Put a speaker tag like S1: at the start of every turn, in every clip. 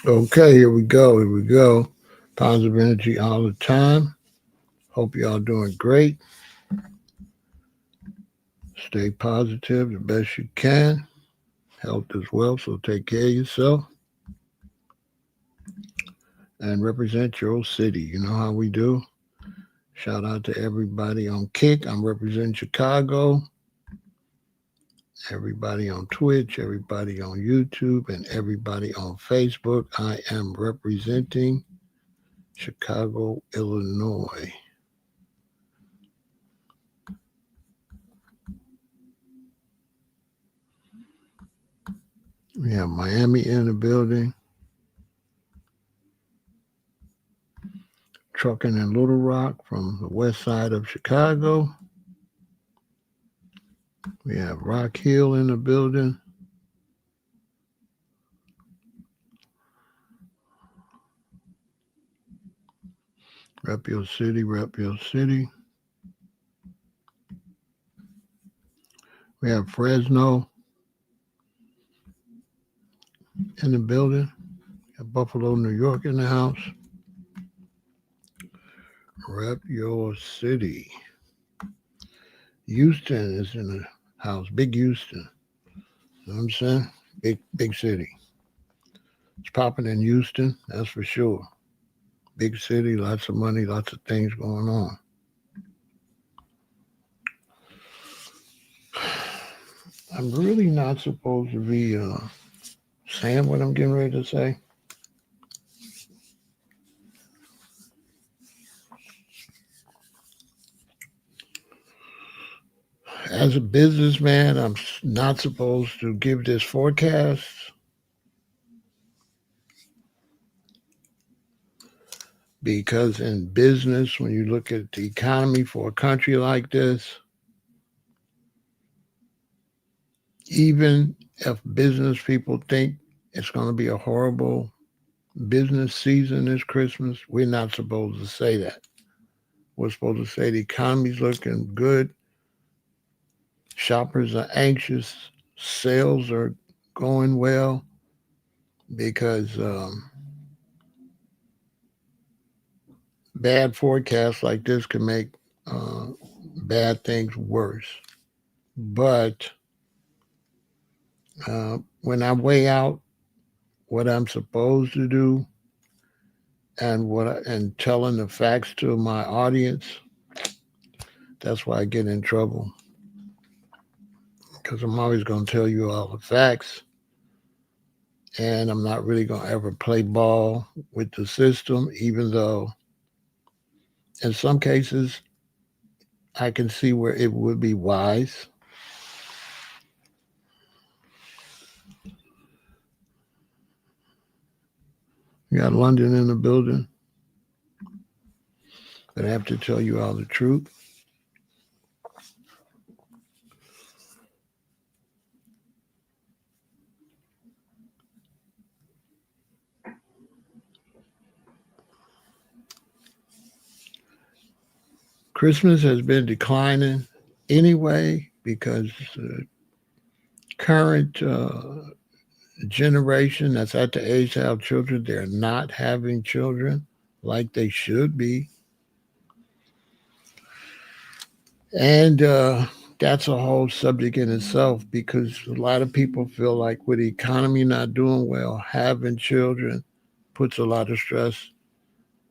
S1: Okay, here we go. Here we go. Positive energy all the time. Hope y'all doing great. Stay positive the best you can. Health as well, so take care of yourself and represent your city. You know how we do. Shout out to everybody on Kick. I'm representing Chicago. Everybody on Twitch, everybody on YouTube, and everybody on Facebook. I am representing Chicago, Illinois. We have Miami in the building. Trucking in Little Rock from the west side of Chicago. We have Rock Hill in the building. Rep your city, rep your city. We have Fresno in the building. We have Buffalo, New York in the house. Rep your city. Houston is in the house. Big Houston. You know what I'm saying? Big city. It's popping in Houston, that's for sure. Big city, lots of money, lots of things going on. I'm really not supposed to be saying what I'm getting ready to say. As a businessman, I'm not supposed to give this forecast because in business, when you look at the economy for a country like this, even if business people think it's going to be a horrible business season this Christmas, we're not supposed to say that. We're supposed to say the economy's looking good. Shoppers are anxious. Sales are going well because bad forecasts like this can make bad things worse. But when I weigh out what I'm supposed to do and telling the facts to my audience, that's why I get in trouble. Because I'm always going to tell you all the facts, and I'm not really going to ever play ball with the system, even though in some cases I can see where it would be wise. You got London in the building, but I have to tell you all the truth. Christmas has been declining anyway because the current generation that's at the age to have children, they're not having children like they should be. And that's a whole subject in itself because a lot of people feel like with the economy not doing well, having children puts a lot of stress.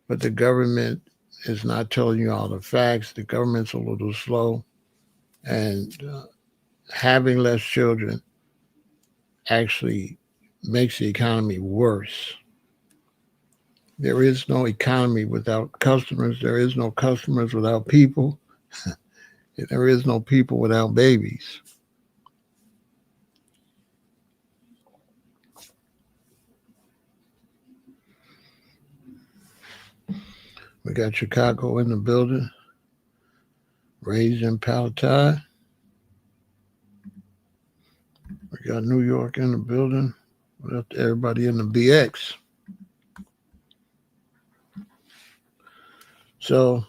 S1: But the government is not telling you all the facts. The government's a little slow. And having less children actually makes the economy worse. There is no economy without customers. There is no customers without people. There is no people without babies. We got Chicago in the building, raised in Palatine. We got New York in the building. We got everybody in the BX. So,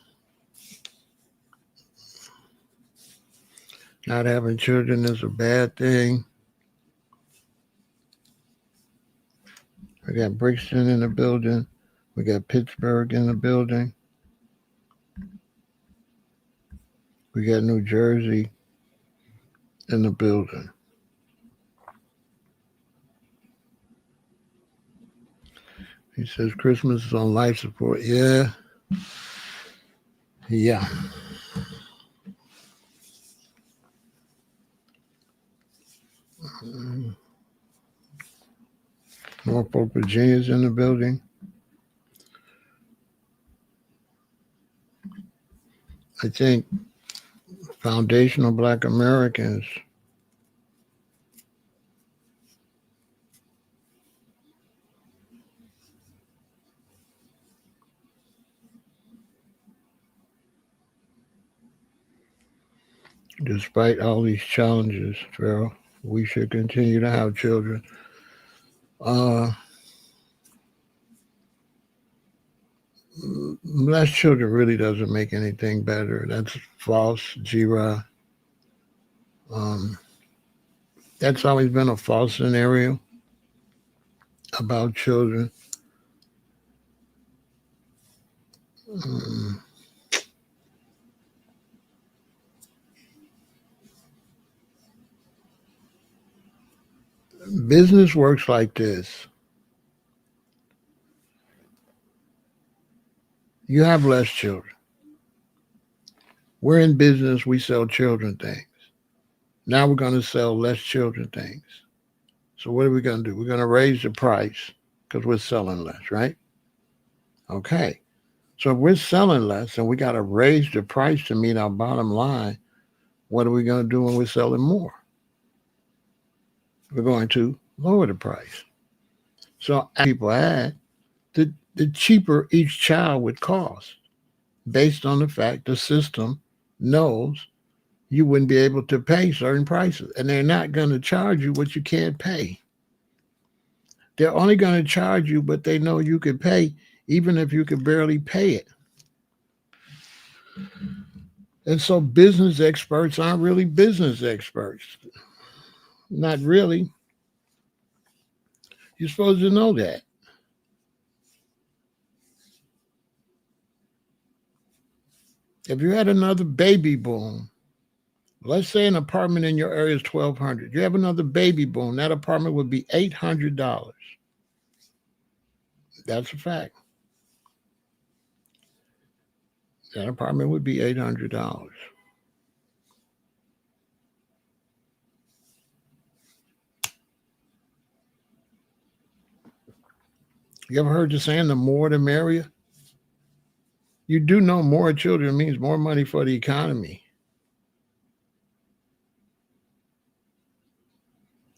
S1: not having children is a bad thing. We got Brixton in the building. We got Pittsburgh in the building. We got New Jersey in the building. He says Christmas is on life support. Yeah. Yeah. Norfolk, Virginia's in the building. I think foundational Black Americans despite all these challenges, Pharaoh, we should continue to have children. Less children really doesn't make anything better. That's false, G-Ra. That's always been a false scenario about children. Um, Business works like this. You have less children. We're in business, we sell children things. Now we're going to sell less children things. So what are we going to do? We're going to raise the price because we're selling less, right? Okay. So if we're selling less and we got to raise the price to meet our bottom line, what are we going to do when we're selling more? We're going to lower the price. So as people add, the cheaper each child would cost based on the fact the system knows you wouldn't be able to pay certain prices. And they're not going to charge you what you can't pay. They're only going to charge you what they know you could pay, even if you could barely pay it. And so business experts aren't really business experts. Not really. You're supposed to know that. If you had another baby boom, let's say an apartment in your area is $1,200. You have another baby boom, that apartment would be $800. That's a fact. That apartment would be $800. You ever heard the saying, the more the merrier? You do know more children means more money for the economy.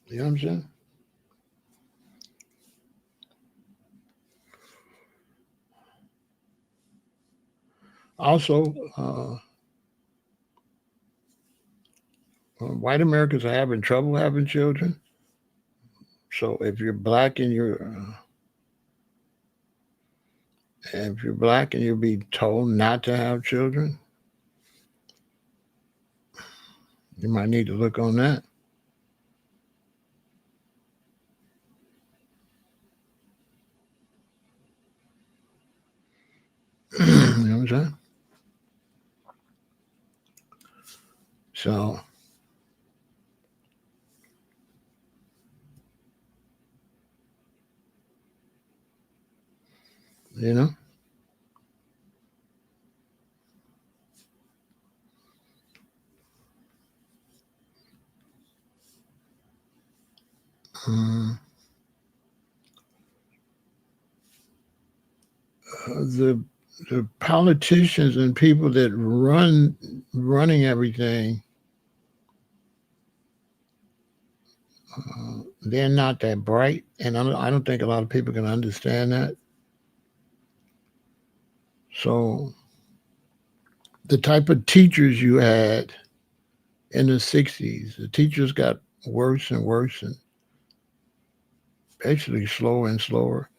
S1: You know what I'm saying? Also, white Americans are having trouble having children. So if you're black and you're being told not to have children, you might need to look on that. You know what I'm saying? So, you know, um, the politicians and people that running everything, they're not that bright, and I don't think a lot of people can understand that. So, the type of teachers you had in the '60s, the teachers got worse and worse, and basically slower and slower.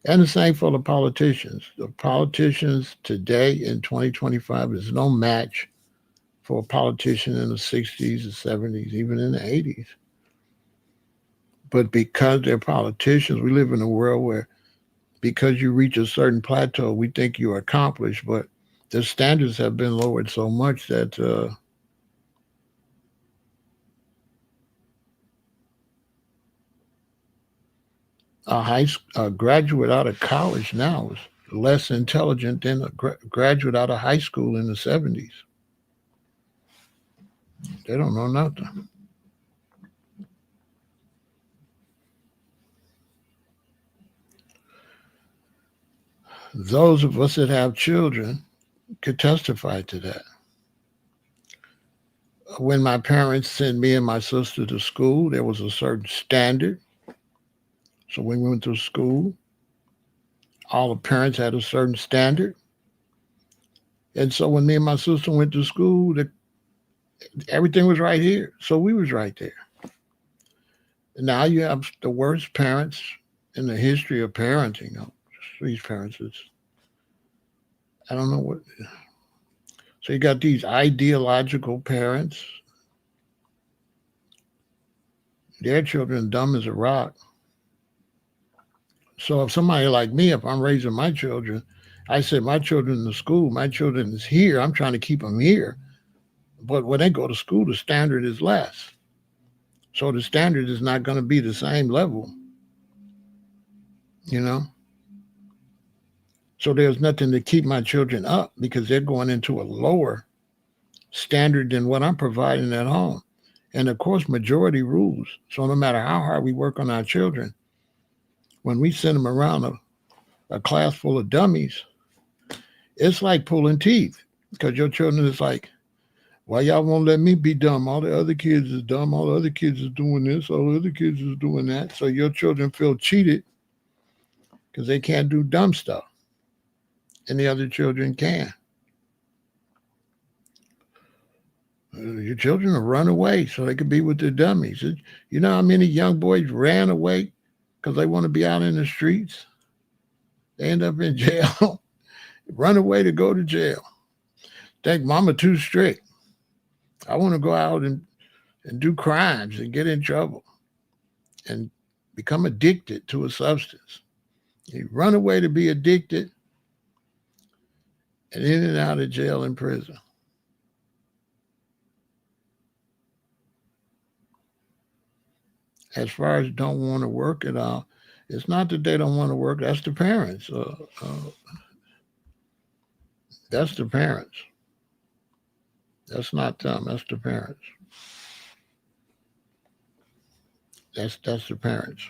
S1: And the same for the politicians. The politicians today in 2025 is no match for a politician in the '60s, the '70s, even in the '80s. But because they're politicians, we live in a world where because you reach a certain plateau, we think you're accomplished, but the standards have been lowered so much that a graduate out of college now is less intelligent than a graduate out of high school in the 70s. They don't know nothing. Those of us that have children could testify to that. When my parents sent me and my sister to school, there was a certain standard. So when we went to school, all the parents had a certain standard. And so when me and my sister went to school, everything was right here. So we was right there. And now you have the worst parents in the history of parenting. These parents, I don't know what. So you got these ideological parents. Their children dumb as a rock. So if somebody like me, if I'm raising my children, I said my children in the school, my children is here. I'm trying to keep them here. But when they go to school, the standard is less. So the standard is not going to be the same level, you know? So there's nothing to keep my children up because they're going into a lower standard than what I'm providing at home. And of course, majority rules. So no matter how hard we work on our children, when we send them around a class full of dummies, it's like pulling teeth because your children is like, why y'all won't let me be dumb? All the other kids is dumb. All the other kids is doing this. All the other kids is doing that. So your children feel cheated because they can't do dumb stuff. And the other children can. Your children will run away so they could be with the dummies. You know how many young boys ran away because they want to be out in the streets? They end up in jail. Run away to go to jail. Think mama too strict. I want to go out and do crimes and get in trouble and become addicted to a substance. You run away to be addicted and in and out of jail and prison. As far as don't want to work at all, it's not that they don't want to work. That's the parents. That's the parents. That's not them. That's the parents. That's the parents.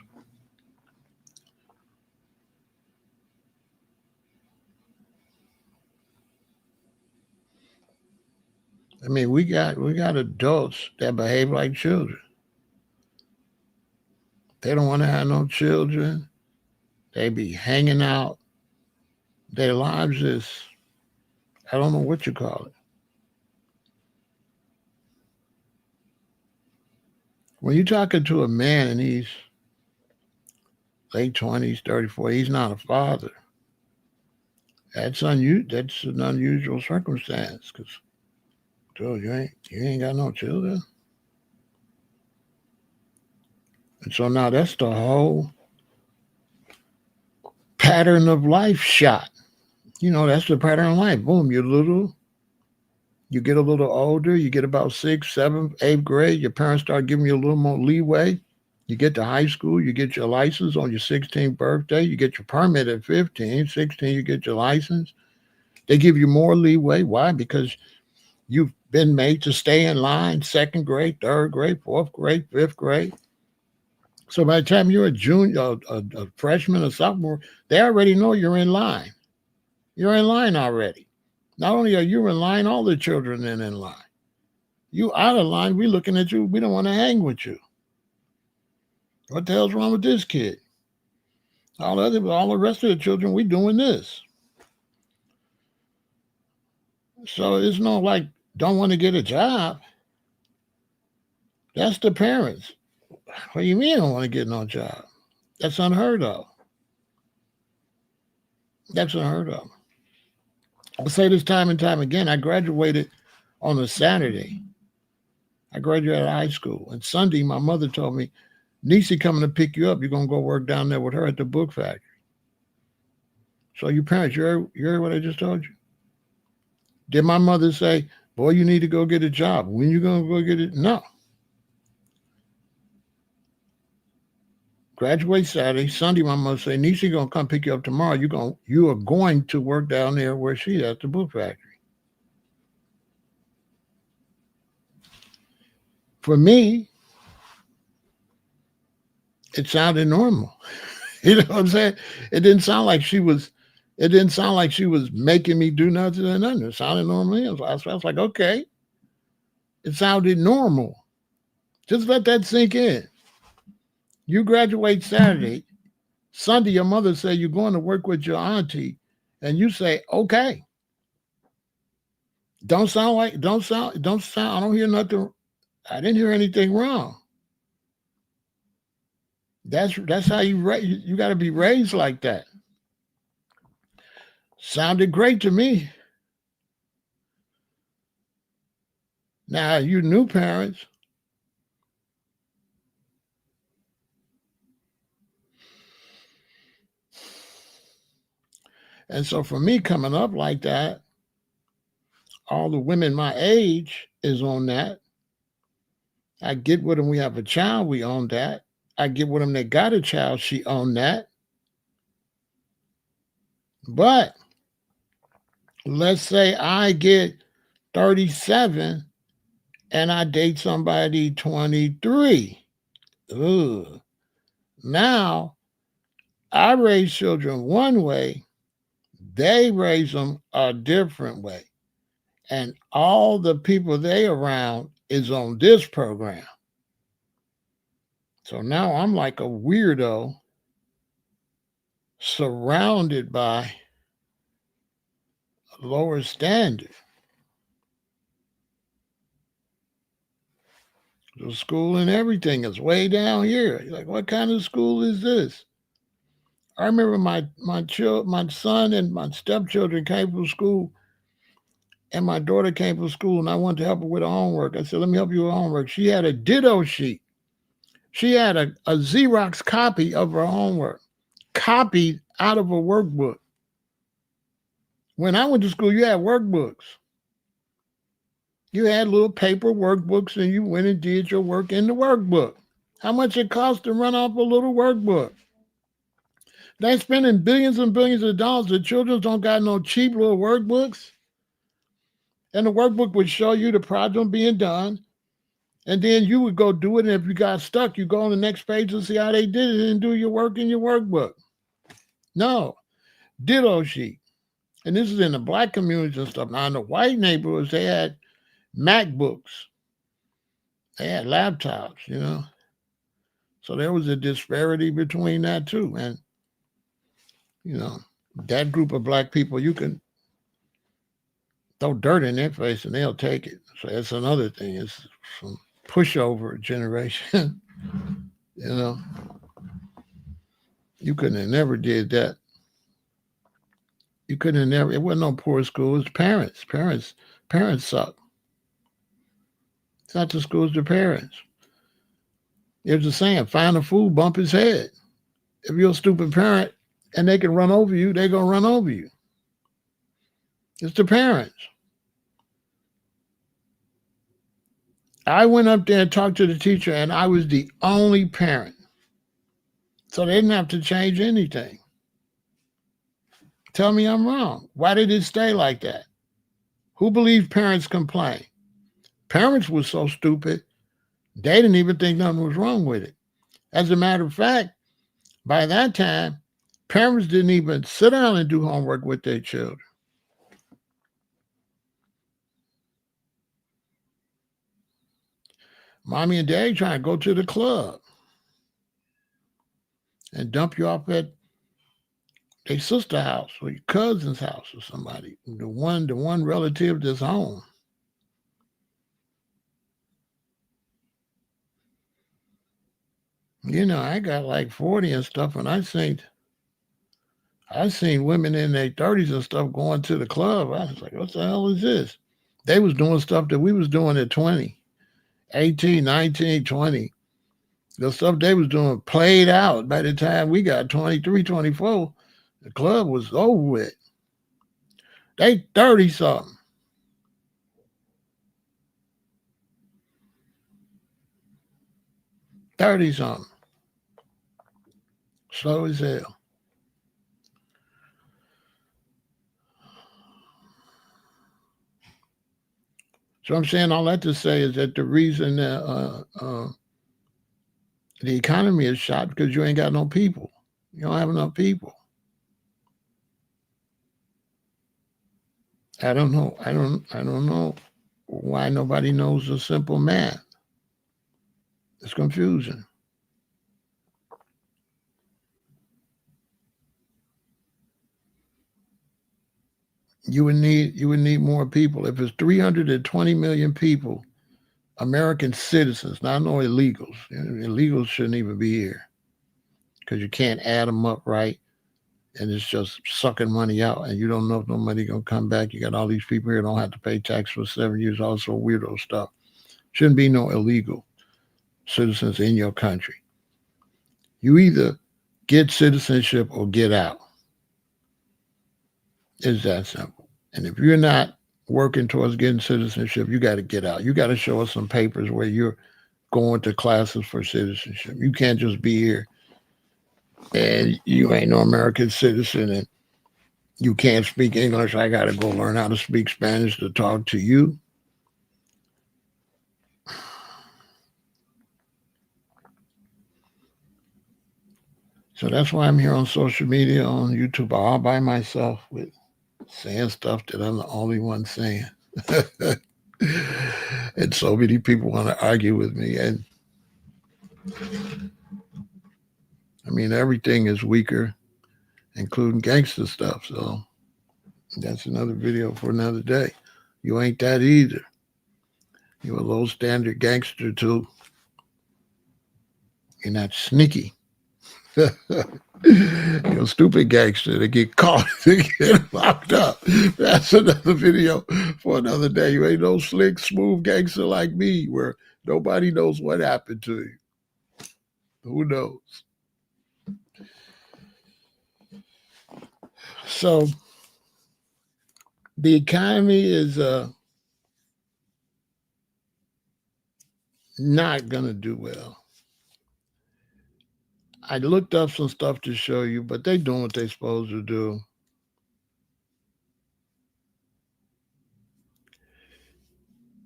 S1: I mean, we got adults that behave like children. They don't want to have no children. They be hanging out. Their lives is, I don't know what you call it. When you're talking to a man and he's late 20s, 34, he's not a father. That's That's an unusual circumstance because, dude, you ain't got no children. And so now that's the whole pattern of life shot. You know, that's the pattern of life. Boom, you get a little older, you get about 6th, 7th, 8th grade, your parents start giving you a little more leeway. You get to high school, you get your license on your 16th birthday, you get your permit at 15, 16, you get your license. They give you more leeway. Why? Because you've been made to stay in line, 2nd grade, 3rd grade, 4th grade, 5th grade. So by the time you're a junior, a freshman, a sophomore, they already know you're in line. You're in line already. Not only are you in line, all the children are in line. You out of line, we looking at you, we don't want to hang with you. What the hell's wrong with this kid? All the rest of the children, we doing this. So it's not like don't want to get a job. That's the parents. What do you mean don't want to get no job? That's unheard of. That's unheard of. I'll say this time and time again. I graduated on a Saturday. I graduated high school. And Sunday, my mother told me, Niecy coming to pick you up, you're going to go work down there with her at the book factory. So you parents, you heard what I just told you? Did my mother say, boy, you need to go get a job? When you going to go get it? No. Graduate Saturday, Sunday, my mother say, Niecy going to come pick you up tomorrow. You are going to work down there where she's at the book factory. For me, it sounded normal. You know what I'm saying? It didn't sound like she was making me do nothing or nothing. It sounded normal. I was like, okay. It sounded normal. Just let that sink in. You graduate Saturday. Sunday, your mother say you're going to work with your auntie, and you say, okay. Don't sound. I don't hear nothing. I didn't hear anything wrong. That's how you got to be raised like that. Sounded great to me. Now, you new parents, and so for me coming up like that, all the women my age is on that. I get with them, we have a child, we own that. I get with them, they got a child, she own that. But let's say I get 37 and I date somebody 23. Ugh. Now, I raise children one way, they raise them a different way. And all the people they around is on this program. So now I'm like a weirdo surrounded by a lower standard. The school and everything is way down here. You're like, what kind of school is this? I remember my son and my stepchildren came from school, and my daughter came from school, and I wanted to help her with her homework. I said, let me help you with homework. She had a ditto sheet. She had a Xerox copy of her homework, copied out of a workbook. When I went to school, you had workbooks. You had little paper workbooks, and you went and did your work in the workbook. How much it costs to run off a little workbook? They're spending billions and billions of dollars. The children don't got no cheap little workbooks. And the workbook would show you the problem being done. And then you would go do it. And if you got stuck, you go on the next page and see how they did it and do your work in your workbook. No, ditto sheet. And this is in the black communities and stuff. Now, in the white neighborhoods, they had MacBooks. They had laptops, you know. So there was a disparity between that too. And, you know, that group of black people, you can throw dirt in their face and they'll take it. So that's another thing. It's some pushover generation. You know, you couldn't have never did that. You couldn't have never, it wasn't no poor school. It's parents. Parents suck. It's not the school, it's the parents. There's a saying, find a fool, bump his head. If you're a stupid parent and they can run over you, they're going to run over you. It's the parents. I went up there and talked to the teacher, and I was the only parent. So they didn't have to change anything. Tell me I'm wrong. Why did it stay like that? Who believes parents complain? Parents were so stupid, they didn't even think nothing was wrong with it. As a matter of fact, by that time, parents didn't even sit down and do homework with their children. Mommy and daddy trying to go to the club and dump you off at their sister house or your cousin's house or somebody, the one relative that's home. You know, I got like 40 and stuff, and I seen women in their 30s and stuff going to the club. I was like, what the hell is this? They was doing stuff that we was doing at 20, 18, 19, 20. The stuff they was doing played out. By the time we got 23, 24, the club was over with. They 30 something. 30 something. Slow as hell. So I'm saying all that to say is that the reason that the economy is shot because you ain't got no people. You don't have enough people. I don't know. I don't know why nobody knows the simple math. It's confusing. You would need more people. If it's 320 million people, American citizens, not no illegals. Illegals shouldn't even be here because you can't add them up right, and it's just sucking money out, and you don't know if no money gonna come back. You got all these people here don't have to pay tax for 7 years. Also weirdo stuff. Shouldn't be no illegal citizens in your country. You either get citizenship or get out. It's that simple. And if you're not working towards getting citizenship, you got to get out. You got to show us some papers where you're going to classes for citizenship. You can't just be here and you ain't no American citizen and you can't speak English. I got to go learn how to speak Spanish to talk to you. So that's why I'm here on social media, on YouTube, all by myself with saying stuff that I'm the only one saying. And so many people want to argue with me. And I mean, everything is weaker, including gangster stuff. So that's another video for another day. You ain't that either. You're a low standard gangster too. You're not sneaky. You're a stupid gangster to get caught to get locked up. That's another video for another day. You ain't no slick, smooth gangster like me where nobody knows what happened to you. Who knows? So the economy is not going to do well. I looked up some stuff to show you, but they doing what they supposed to do.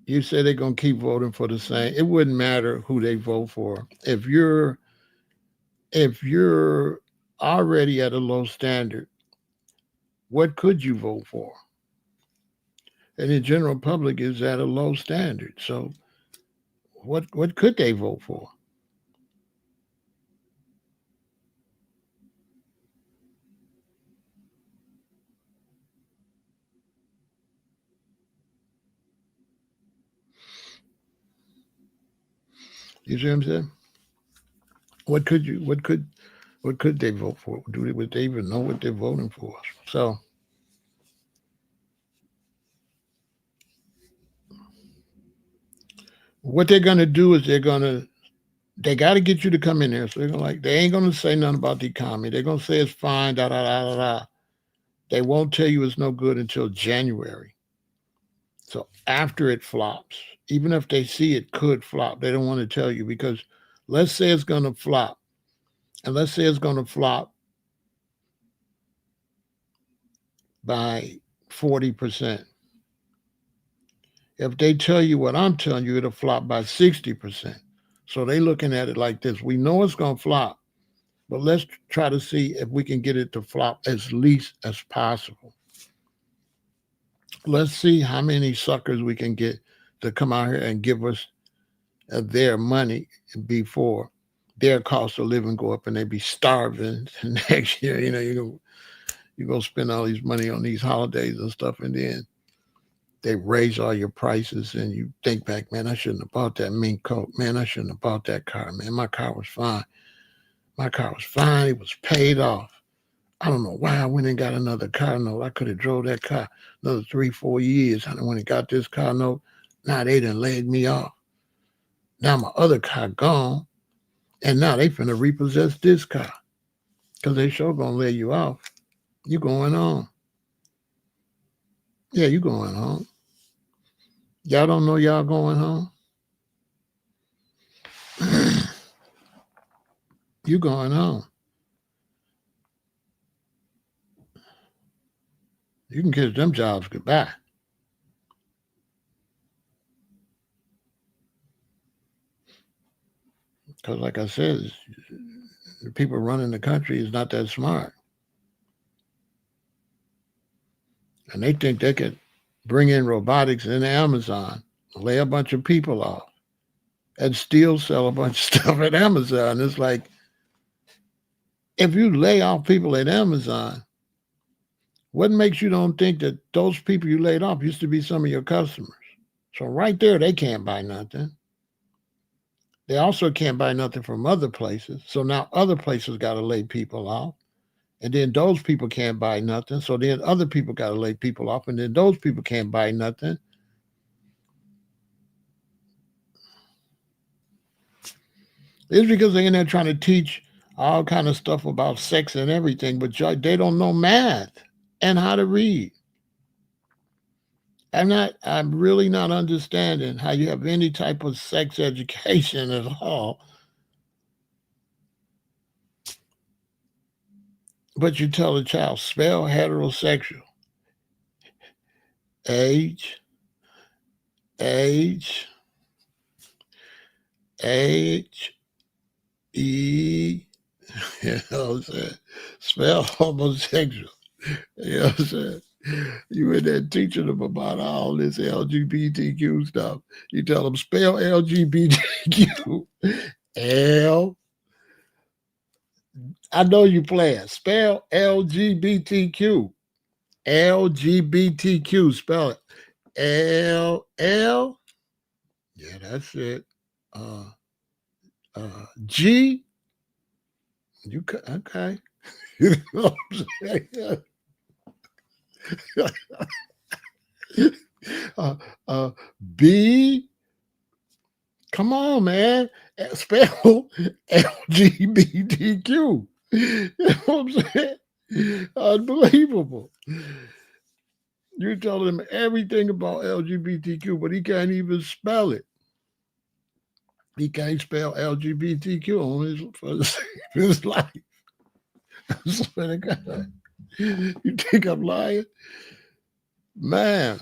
S1: You say they're gonna keep voting for the same. It wouldn't matter who they vote for. If you're already at a low standard, what could you vote for? And the general public is at a low standard. So what could they vote for? You see what I'm saying? What could they vote for? Would they even know what they're voting for? So what they're gonna do is they got to get you to come in there. So they're gonna they ain't gonna say nothing about the economy. They're gonna say it's fine. Da da da da da. They won't tell you it's no good until January. So after it flops, even if they see it could flop, they don't want to tell you because let's say it's gonna flop, and let's say it's gonna flop by 40%. If they tell you what I'm telling you, it'll flop by 60%. So they looking at it like this. We know it's gonna flop, but let's try to see if we can get it to flop as least as possible. Let's see how many suckers we can get to come out here and give us their money before their cost of living go up and they be starving next year. You go spend all these money on these holidays and stuff, and then they raise all your prices, and you think back, man, I shouldn't have bought that mink coat. Man, I shouldn't have bought that car. Man, my car was fine. My car was fine. It was paid off. I don't know why I went and got another car note. I could have drove that car another 3, 4 years. I went and got this car note. Now they done laid me off. Now my other car gone. And now they finna repossess this car because they sure gonna lay you off. You going home. Yeah, you going home. Y'all don't know y'all going home? You going home. You can kiss them jobs goodbye. Because like I said, the people running the country is not that smart. And they think they could bring in robotics in Amazon, lay a bunch of people off, and still sell a bunch of stuff at Amazon. It's like, if you lay off people at Amazon, what makes you don't think that those people you laid off used to be some of your customers? So right there, they can't buy nothing. They also can't buy nothing from other places. So now other places got to lay people off. And then those people can't buy nothing. So then other people got to lay people off. And then those people can't buy nothing. It's because they're in there trying to teach all kind of stuff about sex and everything, but they don't know math and how to read. I'm really not understanding how you have any type of sex education at all. But you tell a child, spell heterosexual. Age, age, age, E, you know what I'm saying? Spell homosexual. You know what I'm saying? You in there teaching them about all this LGBTQ stuff. You tell them spell LGBTQ. L. I know you playing. Spell LGBTQ. LGBTQ. Spell it. L. Yeah, that's it. G. You okay? You know what I'm saying? B. Come on, man. Spell LGBTQ. You know what I'm saying? Unbelievable. You tell him everything about LGBTQ, but he can't even spell it. He can't spell LGBTQ on his life. I swear to God. You think I'm lying? Man.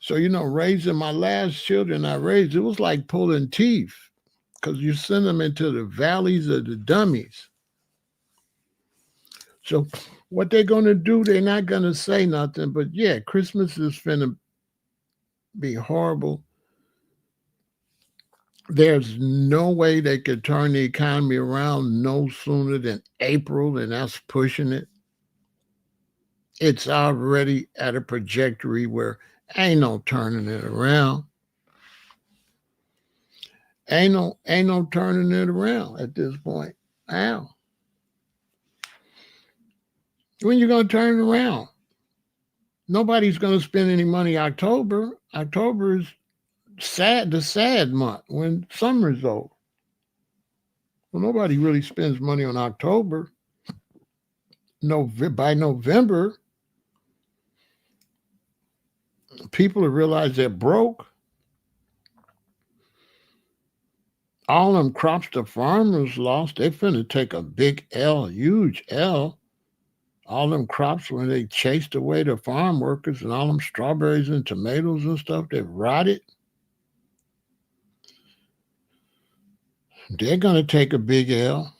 S1: So, raising my last children I raised, it was like pulling teeth because you send them into the valleys of the dummies. So what they're going to do, they're not going to say nothing. But yeah, Christmas is finna be horrible. There's no way they could turn the economy around no sooner than April, and that's pushing it. It's already at a trajectory where ain't no turning it around. Ain't no turning it around at this point. How? When you gonna turn it around? Nobody's gonna spend any money October. October is the sad month when summer's over. Well, nobody really spends money on October. No, by November, people will realize they're broke. All them crops the farmers lost, they finna take a big L, huge L. All them crops when they chased away the farm workers and all them strawberries and tomatoes and stuff, they rotted. They're gonna take a big L.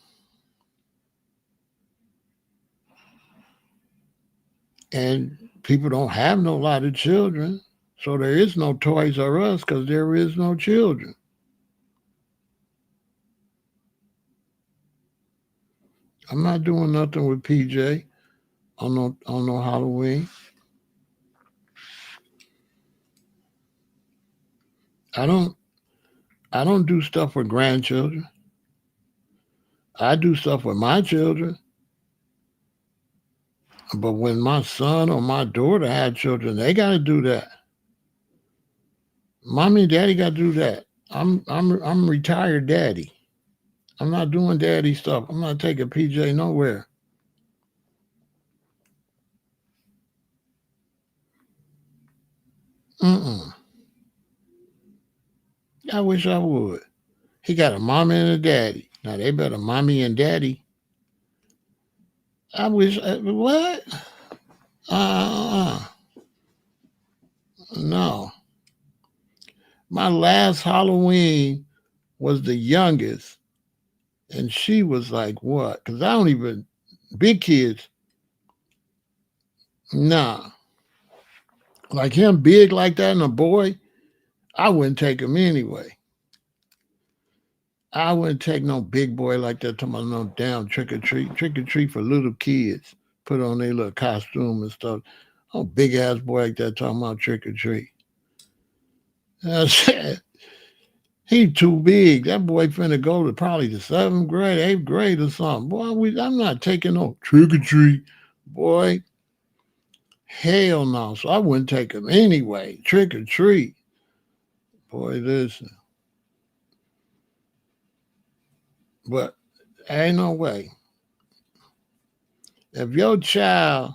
S1: And people don't have no lot of children. So there is no Toys R Us because there is no children. I'm not doing nothing with PJ on no Halloween. I don't do stuff with grandchildren. I do stuff with my children. But when my son or my daughter had children, they got to do that. Mommy and daddy got to do that. I'm retired daddy. I'm not doing daddy stuff. I'm not taking PJ nowhere. Mm-mm. I wish I would. He got a mommy and a daddy. Now they better mommy and daddy. I wish. What? Uh, no. My last Halloween was the youngest, and she was like, what? Because I don't even, big kids, nah. Like him big like that and a boy, I wouldn't take him anyway. I wouldn't take no big boy like that talking about no damn trick or treat. Trick or treat for little kids. Put on their little costume and stuff. Oh, big ass boy like that talking about trick or treat. I said, he too big. That boy finna go to probably the seventh grade, eighth grade or something. Boy, I'm not taking no trick or treat. Boy, hell no. So I wouldn't take him anyway. Trick or treat. Boy, listen. But ain't no way. If your child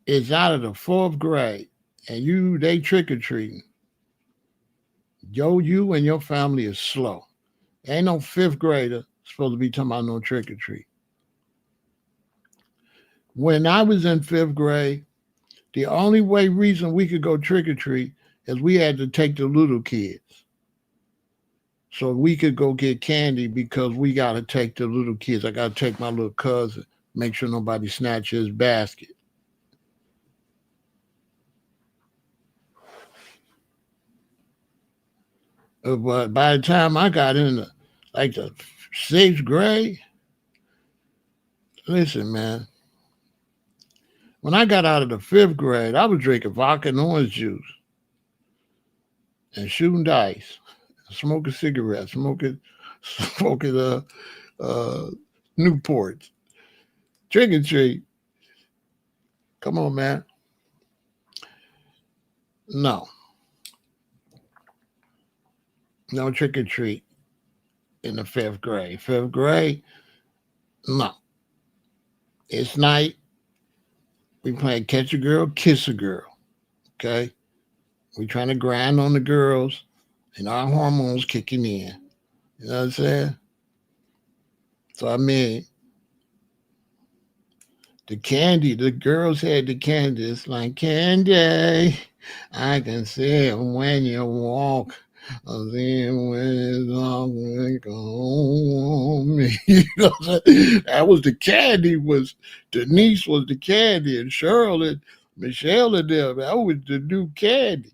S1: is out of the fourth grade and they trick or treating, you and your family is slow. Ain't no fifth grader supposed to be talking about no trick or treat. When I was in fifth grade, the only reason we could go trick or treat is we had to take the little kids. So we could go get candy because we got to take the little kids. I got to take my little cousin, make sure nobody snatch his basket. But by the time I got in the sixth grade, listen, man, when I got out of the fifth grade, I was drinking vodka and orange juice and shooting dice, smoking cigarettes, smoking uh, Newports. Trick or treat. Come on, man. No, no trick or treat in the fifth grade. Fifth grade, no. It's night. We playing catch a girl, kiss a girl. Okay, we trying to grind on the girls, and our hormones kicking in. You know what I'm saying? So I mean, the candy, the girls had the candy. It's like candy. I can see it when you walk. I see it when it's all on me. You know what I'm saying? That was the candy. Was Denise was the candy, and Shirley, Michelle, and them. That was the new candy.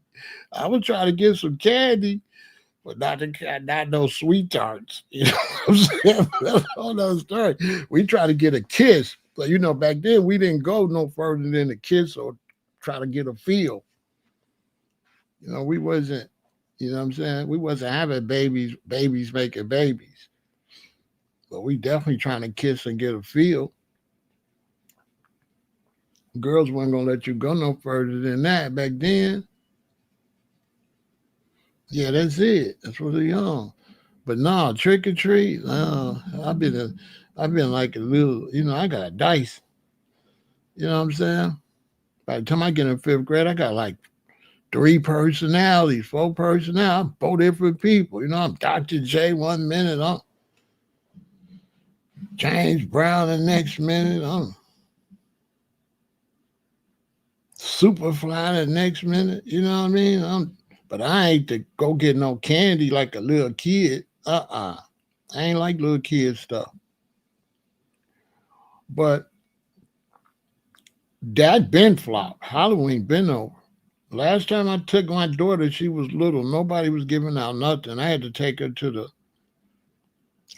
S1: I was trying to get some candy, but not no sweet tarts. You know what I'm saying? That's a whole nother story. We try to get a kiss, but back then we didn't go no further than a kiss or try to get a feel. We wasn't. You know what I'm saying? We wasn't having babies making babies, but we definitely trying to kiss and get a feel. Girls weren't gonna let you go no further than that back then. Yeah, that's it. That's what they're young. But no, trick or treat. I've been like a little. I got dice. You know what I'm saying? By the time I get in fifth grade, I got like three personalities, four personalities. I'm four different people. I'm Dr. J one minute. I'm James Brown the next minute. I'm Superfly the next minute. You know what I mean? But I ain't to go get no candy like a little kid. I ain't like little kid stuff. But that been flop. Halloween been over. Last time I took my daughter, she was little. Nobody was giving out nothing. I had to take her to the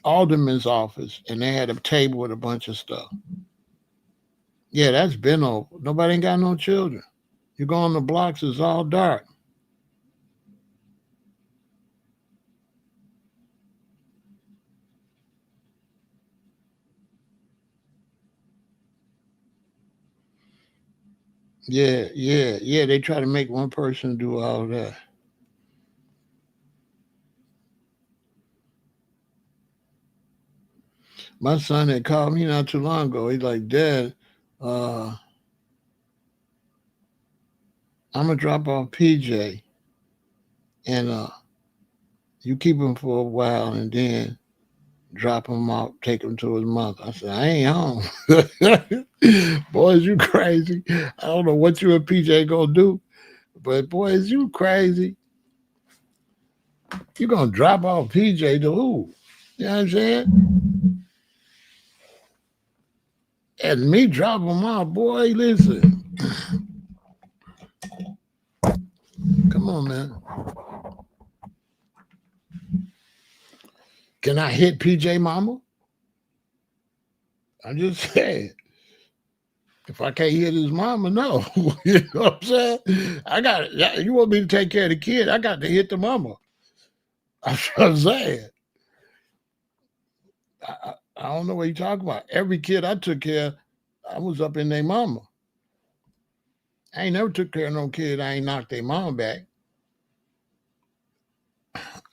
S1: alderman's office, and they had a table with a bunch of stuff. Yeah, that's been over. Nobody ain't got no children. You go on the blocks, it's all dark. Yeah, yeah, yeah. They try to make one person do all that. My son had called me not too long ago. He's like, Dad, uh, I'm gonna drop off PJ and you keep him for a while and then drop him off, take him to his mother. I said, I ain't home. Boys, you crazy. I don't know what you and PJ gonna do, but boys, you crazy. You gonna drop off PJ to who? You know what I'm saying? And me drop him off, boy, listen. Come on, man. Can I hit PJ mama? I just said, if I can't hit his mama, no. You know what I'm saying? You want me to take care of the kid, I got to hit the mama. That's what I'm saying. I don't know what you're talking about. Every kid I took care of, I was up in their mama. I ain't never took care of no kid. I ain't knocked their mama back.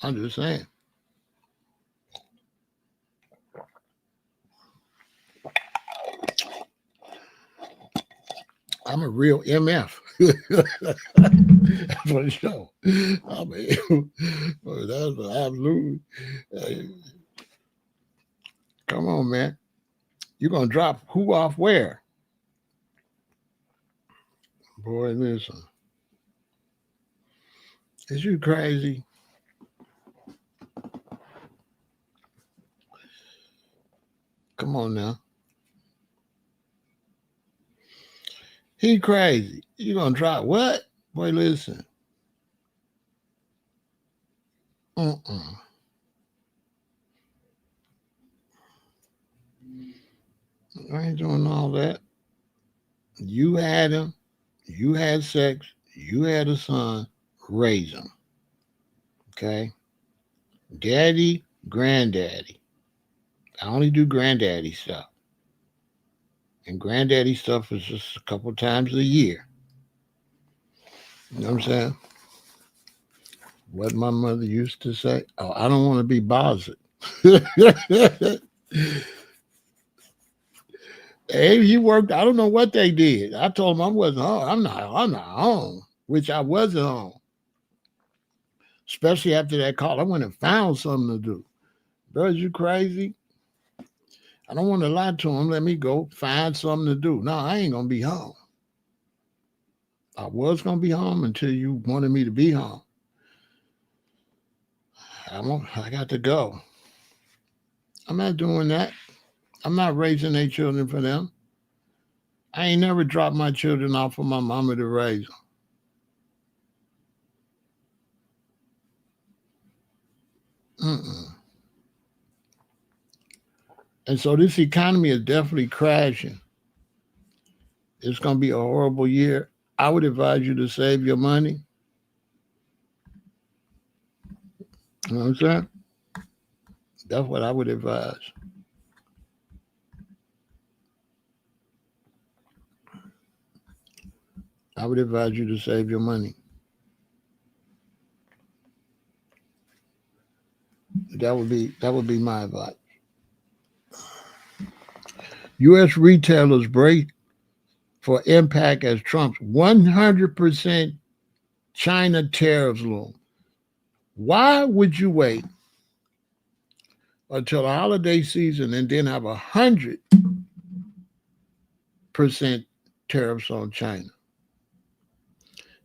S1: I'm just saying. I'm a real MF. For sure. I mean, that's absolutely. Come on, man. You're going to drop who off where? Boy, listen. Is you crazy? Come on now. He crazy. You going to drop what? Boy, listen. Mm-mm. I ain't doing all that. You had him. You had sex. You had a son. Raise him. Okay? Daddy, granddaddy. I only do granddaddy stuff. And granddaddy stuff is just a couple times a year. You know what I'm saying? What my mother used to say. Oh, I don't want to be bothered. Hey, you worked. I don't know what they did. I told them I wasn't home. I'm not home, which I wasn't home. Especially after that call. I went and found something to do. Bro, you crazy? I don't want to lie to them. Let me go find something to do. No, I ain't gonna be home. I was gonna be home until you wanted me to be home. I got to go. I'm not doing that. I'm not raising their children for them. I ain't never dropped my children off for my mama to raise them. Mm-mm. And so this economy is definitely crashing. It's going to be a horrible year. I would advise you to save your money. You know what I'm saying? That's what I would advise. I would advise you to save your money. That would be my advice. U.S. retailers break for impact as Trump's 100% China tariffs loom. Why would you wait until the holiday season and then have 100% tariffs on China?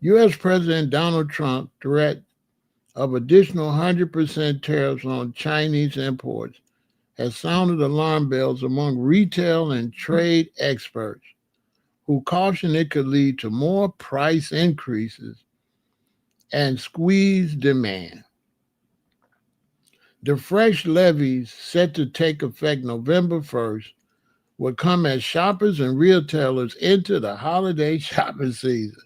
S1: U.S. President Donald Trump threat of additional 100% tariffs on Chinese imports has sounded alarm bells among retail and trade experts who caution it could lead to more price increases and squeeze demand. The fresh levies set to take effect November 1st will come as shoppers and retailers enter the holiday shopping season,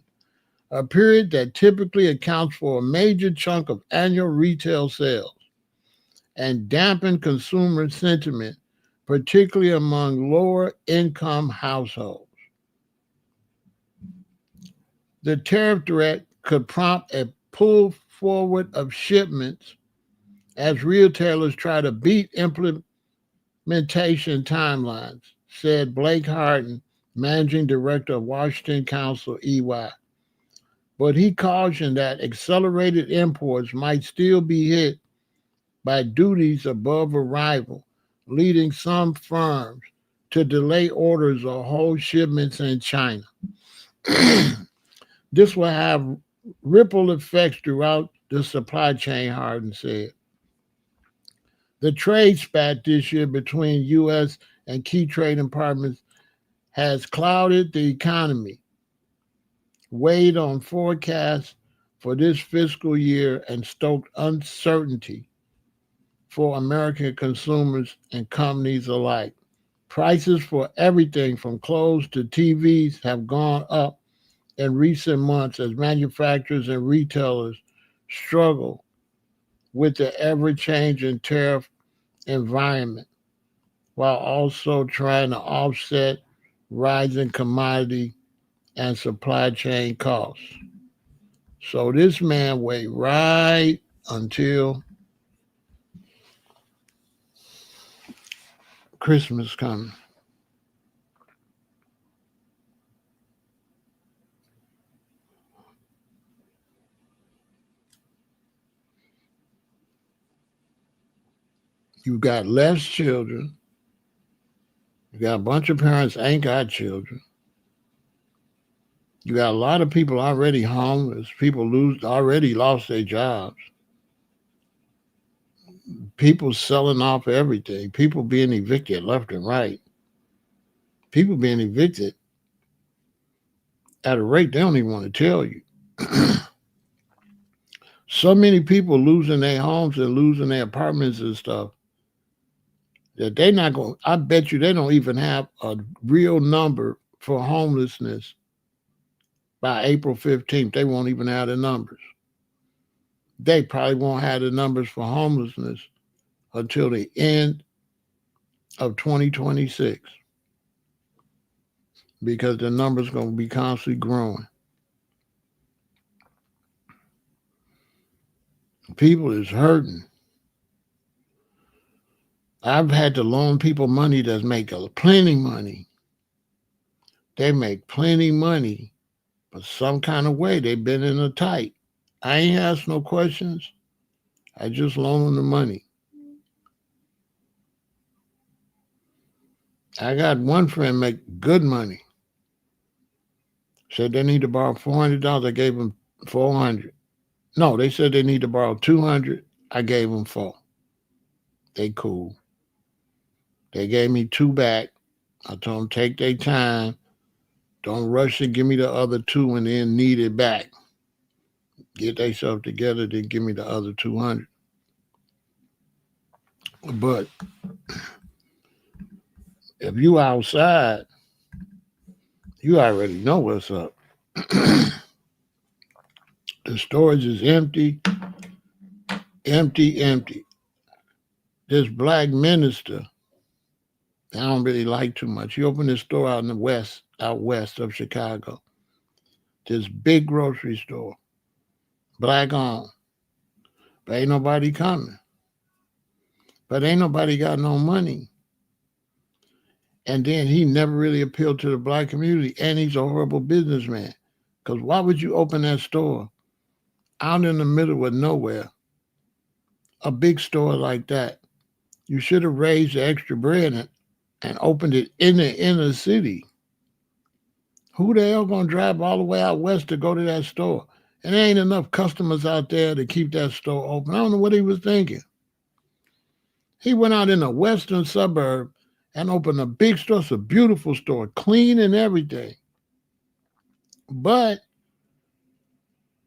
S1: a period that typically accounts for a major chunk of annual retail sales and dampen consumer sentiment, particularly among lower income households. The tariff threat could prompt a pull forward of shipments as retailers try to beat timelines, said Blake Harden, managing director of Washington Council EY. But he cautioned that accelerated imports might still be hit by duties above arrival, leading some firms to delay orders or hold shipments in China. This will have ripple effects throughout the supply chain, Harden said. The trade spat this year between U.S. and key trading partners has clouded the economy, weighed on forecasts for this fiscal year, and stoked uncertainty for American consumers and companies alike. Prices for everything from clothes to TVs have gone up in recent months as manufacturers and retailers struggle with the ever changing tariff environment while also trying to offset rising commodity and supply chain costs. So this man wait right until Christmas comes. You got less children. You got a bunch of parents ain't got children. You got a lot of people already homeless. People already lost their jobs. People selling off everything. People being evicted left and right. People being evicted at a rate they don't even want to tell you. So many people losing their homes and losing their apartments and stuff that they not going. I bet you they don't even have a real number for homelessness by April 15th. They won't even have the numbers. They probably won't have the numbers for homelessness until the end of 2026 because the numbers going to be constantly growing. People is hurting. I've had to loan people money that's make plenty money. They make plenty money, but some kind of way they've been in a tight. I ain't asked no questions. I just loan them the money. I got one friend make good money. Said they need to borrow $400. I gave them $400. No, they said they need to borrow $200. I gave them $400. They cool. They gave me $200 back. I told them take their time. Don't rush to give me the other $200 and then need it back. Get themselves together, then give me the other $200. But if you outside, you already know what's up. The storage is empty, empty, empty. This black minister, I don't really like too much. He opened his store out in the west, out west of Chicago. This big grocery store, black owned. But ain't nobody coming. But ain't nobody got no money. And then he never really appealed to the black community, and he's a horrible businessman. Because why would you open that store out in the middle of nowhere, a big store like that? You should have raised the extra bread and opened it in the inner city. Who the hell gonna drive all the way out west to go to that store? And there ain't enough customers out there to keep that store open. I don't know what he was thinking. He went out in a western suburb and opened a big store. It's a beautiful store, clean and everything. But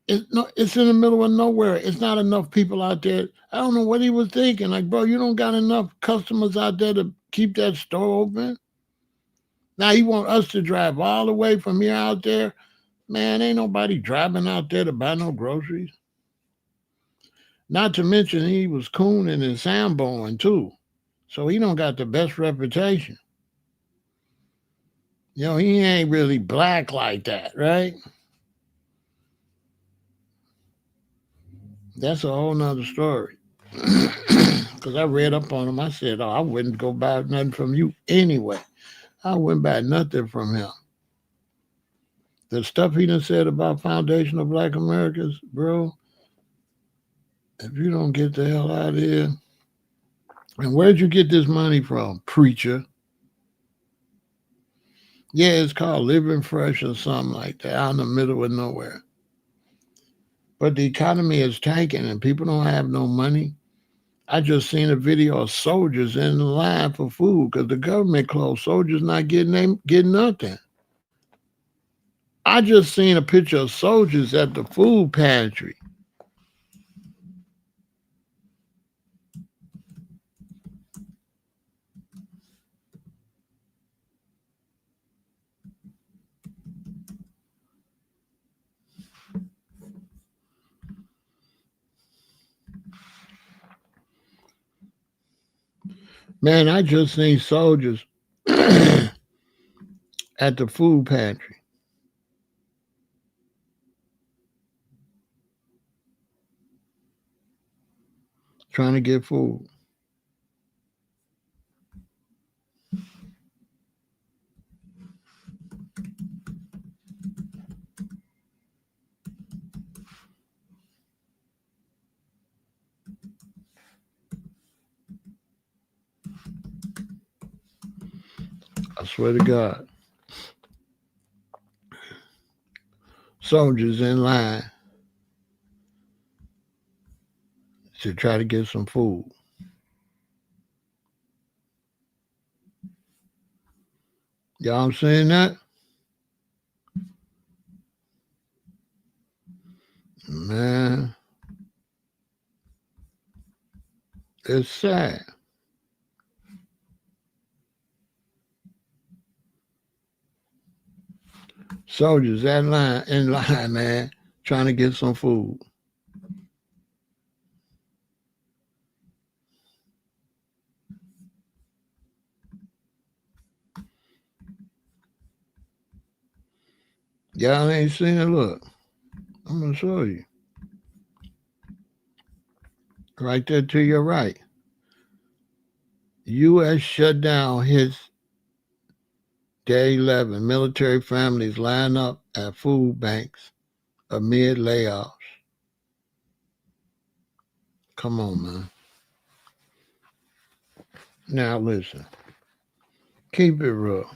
S1: it's in the middle of nowhere. It's not enough people out there. I don't know what he was thinking. Like, bro, you don't got enough customers out there to keep that store open. Now you want us to drive all the way from here out there? Man, ain't nobody driving out there to buy no groceries. Not to mention he was cooning and samboing too. So he don't got the best reputation. You know, he ain't really black like that, right? That's a whole nother story. Because I read up on him. I said, oh, I wouldn't go buy nothing from you anyway. I wouldn't buy nothing from him. The stuff he done said about foundational black Americans, bro, if you don't get the hell out of here. And where'd you get this money from, preacher? Yeah, it's called Living Fresh or something like that, out in the middle of nowhere. But the economy is tanking and people don't have no money. I just seen a video of soldiers in the line for food because the government closed. Soldiers not getting nothing. I just seen a picture of soldiers at the food pantry. Man, I just seen soldiers at the food pantry trying to get food. I swear to God. Soldiers in line to try to get some food. Y'all saying that? Man, it's sad. Soldiers in line, man, trying to get some food. Y'all ain't seen it. Look, I'm gonna show you. Right there to your right. U.S. shutdown hits day 11. Military families line up at food banks amid layoffs. Come on, man. Now listen. Keep it real.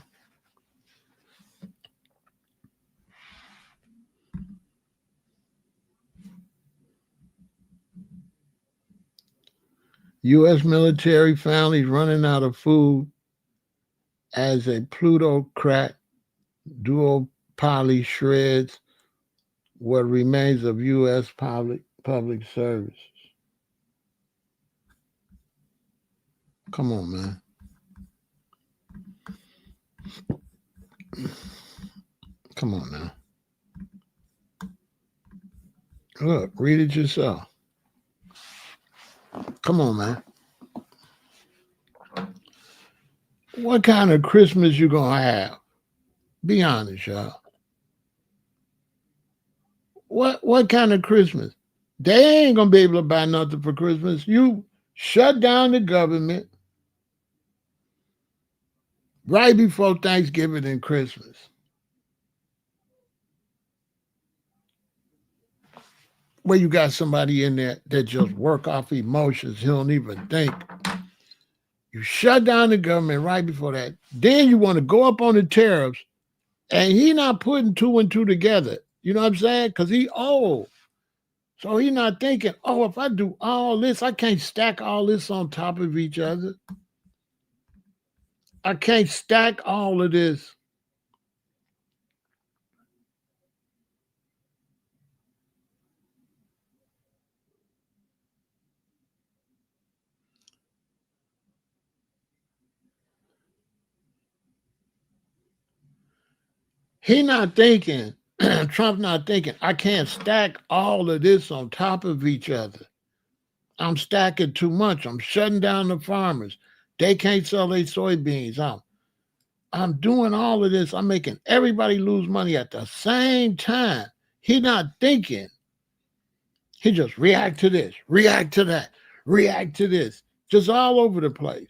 S1: U.S. military families running out of food as a plutocrat duopoly shreds what remains of U.S. public services. Come on, man. Come on now. Look, read it yourself. Come on, man. What kind of Christmas you gonna have? Be honest, y'all. What kind of Christmas? They ain't gonna be able to buy nothing for Christmas. You shut down the government right before Thanksgiving and Christmas. Where you got somebody in there that just work off emotions, he don't even think. You shut down the government right before that. Then you want to go up on the tariffs, and he not putting two and two together. You know what I'm saying? Because he old. So he not thinking, oh, if I do all this, I can't stack all this on top of each other. I can't stack all of this. He not thinking, Trump not thinking, I can't stack all of this on top of each other. I'm stacking too much. I'm shutting down the farmers. They can't sell their soybeans. I'm doing all of this. I'm making everybody lose money at the same time. He not thinking. He just react to this, react to that, react to this. just all over the place.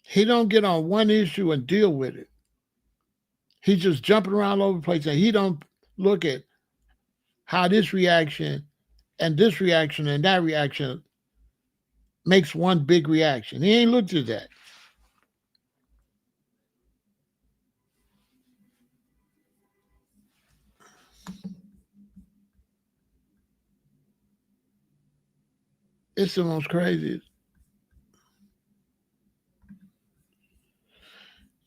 S1: He don't get on one issue and deal with it. He's just jumping around all over the place, and he don't look at how this reaction and this reaction and that reaction makes one big reaction. He ain't looked at that. It's the most craziest.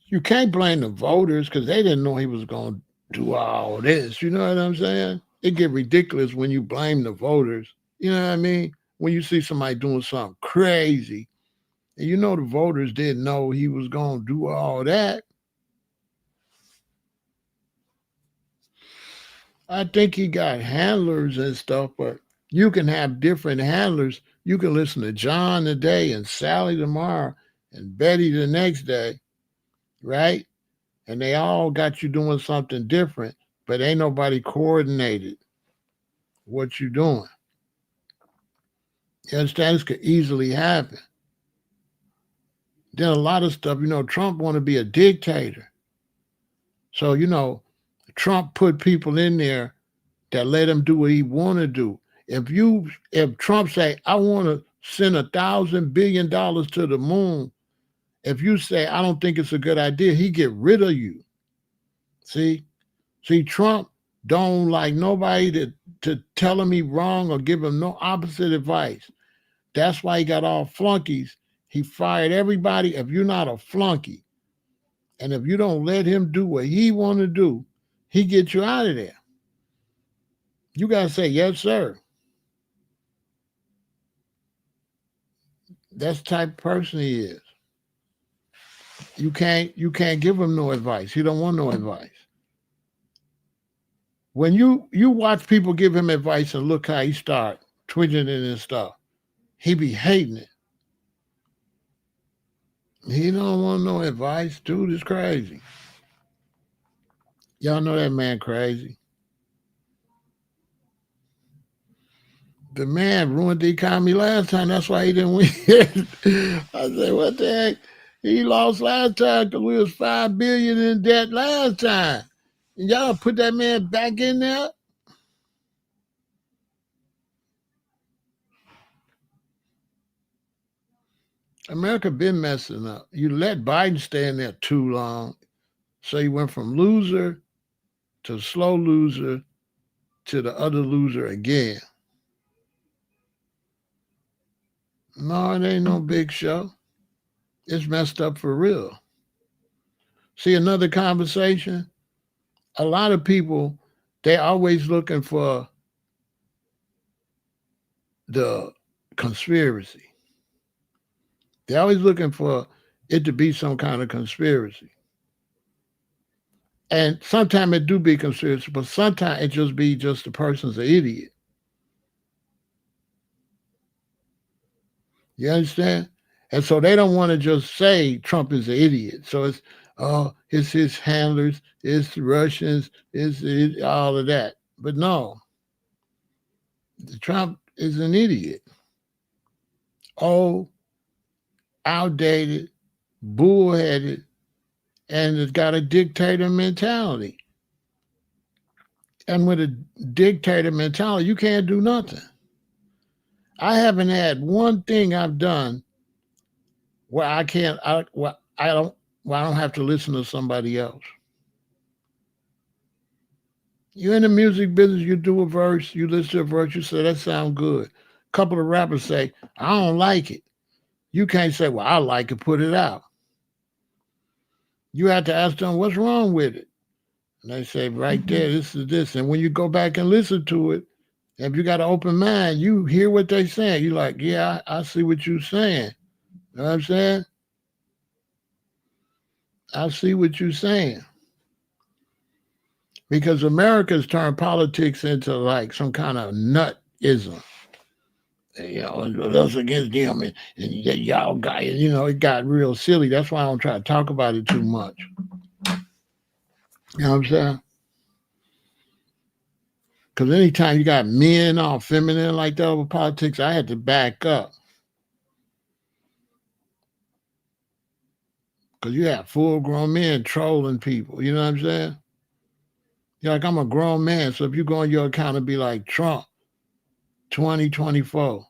S1: You can't blame the voters because they didn't know he was going to do all this. You know what I'm saying? It get ridiculous when you blame the voters. You know what I mean? When you see somebody doing something crazy, and you know the voters didn't know he was going to do all that. I think he got handlers and stuff, but you can have different handlers. You can listen to John today and Sally tomorrow and Betty the next day, right? And they all got you doing something different, but ain't nobody coordinated what you doing. You understand? This could easily happen. Then a lot of stuff, Trump want to be a dictator. So, Trump put people in there that let him do what he want to do. If Trump say, I want to send $1,000 billion to the moon, if you say, I don't think it's a good idea, he get rid of you. See, Trump don't like nobody to tell him he wrong or give him no opposite advice. That's why he got all flunkies. He fired everybody. If you're not a flunky, and if you don't let him do what he want to do, he gets you out of there. You got to say, yes, sir. That's the type of person he is. You can't give him no advice. He don't want no advice. When you watch people give him advice and look how he start twitching it and stuff, he be hating it. He don't want no advice. Dude is crazy. Y'all know that man crazy. The man ruined the economy last time. That's why he didn't win. I said, what the heck? He lost last time because we was $5 billion in debt last time. And y'all put that man back in there? America been messing up. You let Biden stay in there too long. So he went from loser to slow loser to the other loser again. No, it ain't no big show. It's messed up for real. See, another conversation. A lot of people, they're always looking for the conspiracy. They're always looking for it to be some kind of conspiracy. And sometimes it do be conspiracy, but sometimes it just be just the person's an idiot. You understand? And so they don't want to just say Trump is an idiot. So it's his handlers, it's the Russians, it's all of that. But no, Trump is an idiot. Old, outdated, bullheaded, and it's got a dictator mentality. And with a dictator mentality, you can't do nothing. I haven't had one thing I've done where I don't have to listen to somebody else. You're in the music business, you do a verse, you listen to a verse, you say, that sounds good. A couple of rappers say, I don't like it. You can't say, well, I like it, put it out. You have to ask them, what's wrong with it? And they say, right there, this is this. And when you go back and listen to it, if you got an open mind, you hear what they're saying. You're like, yeah, I see what you're saying. You know what I'm saying? I see what you're saying. Because America's turned politics into like some kind of nutism. Us against them, and y'all got, it got real silly. That's why I don't try to talk about it too much. You know what I'm saying? Because anytime you got men all feminine like that over politics, I had to back up. Because you have full grown men trolling people. You know what I'm saying? You're like, I'm a grown man. So if you go on your account and be like Trump 2024,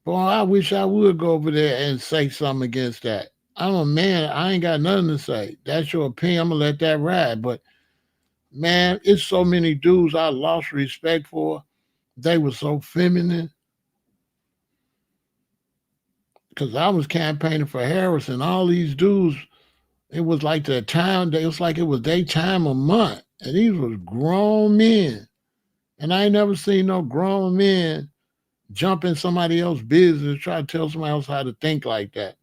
S1: boy, I wish I would go over there and say something against that. I'm a man. I ain't got nothing to say. That's your opinion. I'm going to let that ride. But man, it's so many dudes I lost respect for. They were so feminine. Because I was campaigning for Harris and all these dudes, it was like the time, it was like it was their time of month. And these was grown men. And I ain't never seen no grown men jump in somebody else's business, try to tell somebody else how to think like that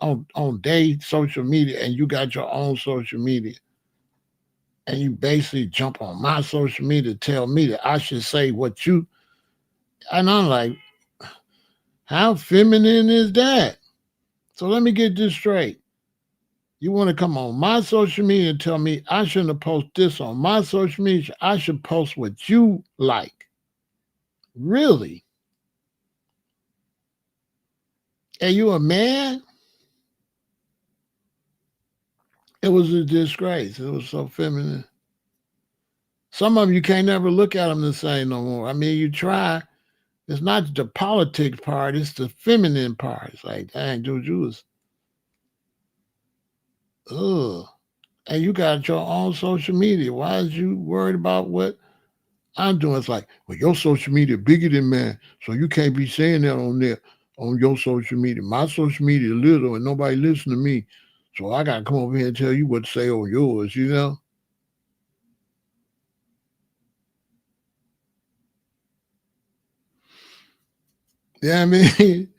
S1: on their social media, and you got your own social media. And you basically jump on my social media to tell me that I should say what you, and I'm like, how feminine is that? So let me get this straight. You want to come on my social media and tell me I shouldn't have posted this on my social media. I should post what you like. Really? Are you a man? It was a disgrace. It was so feminine. Some of them, you can't never look at them the same no more. I mean, you try. It's not the politics part. It's the feminine part. It's like, dang, dude, you was, ugh. And you got your own social media. Why is you worried about what I'm doing? It's like, well, your social media bigger than mine, so you can't be saying that on there on your social media. My social media is little and nobody listen to me, so I got to come over here and tell you what to say on yours. You know? Yeah, I mean,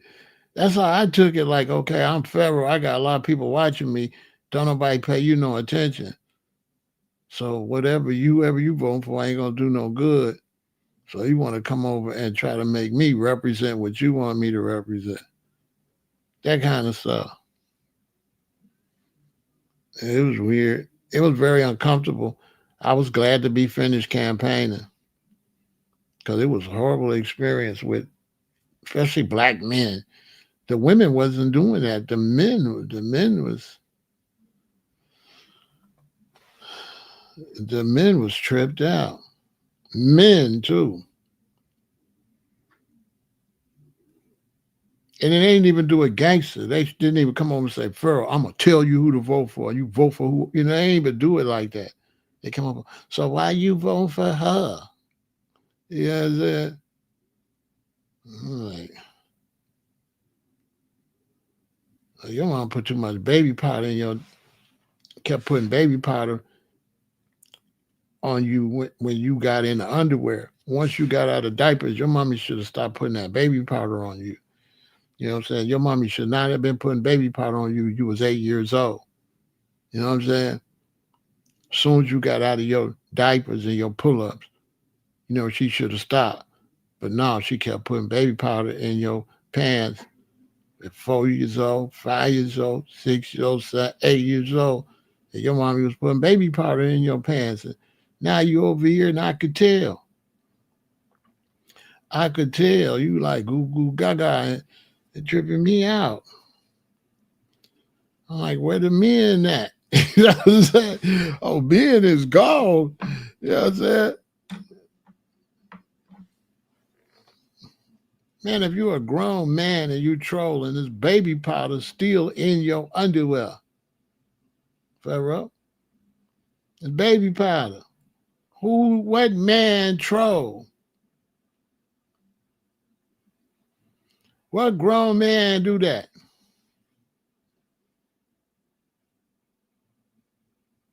S1: that's how I took it. Like, okay, I'm Pharaoh. I got a lot of people watching me. Don't nobody pay you no attention. So whatever you vote for ain't gonna do no good. So you want to come over and try to make me represent what you want me to represent. That kind of stuff. It was weird. It was very uncomfortable. I was glad to be finished campaigning because it was a horrible experience with, especially black men. The women wasn't doing that. The men was tripped out. Men too. And it ain't even do a gangster. They didn't even come over and say, Pharaoh, I'm gonna tell you who to vote for. You vote for who, they ain't even do it like that. They come over. So why you vote for her? You know what I'm saying? Like, your mom put too much baby powder in your, kept putting baby powder on you when you got in the underwear. Once you got out of diapers, your mommy should have stopped putting that baby powder on you. You know what I'm saying? Your mommy should not have been putting baby powder on you. You was 8 years old. You know what I'm saying? As soon as you got out of your diapers and your pull-ups, she should have stopped. But no, she kept putting baby powder in your pants at 4 years old, 5 years old, 6 years old, 8 years old. And your mommy was putting baby powder in your pants. And now you over here and I could tell. I could tell you like goo goo gaga and tripping me out. I'm like, where the men at? You know what I'm saying? Oh, men is gone. You know what I'm saying? Man, if you're a grown man and you trolling, this baby powder still in your underwear. Pharaoh, it's baby powder. What man troll? What grown man do that?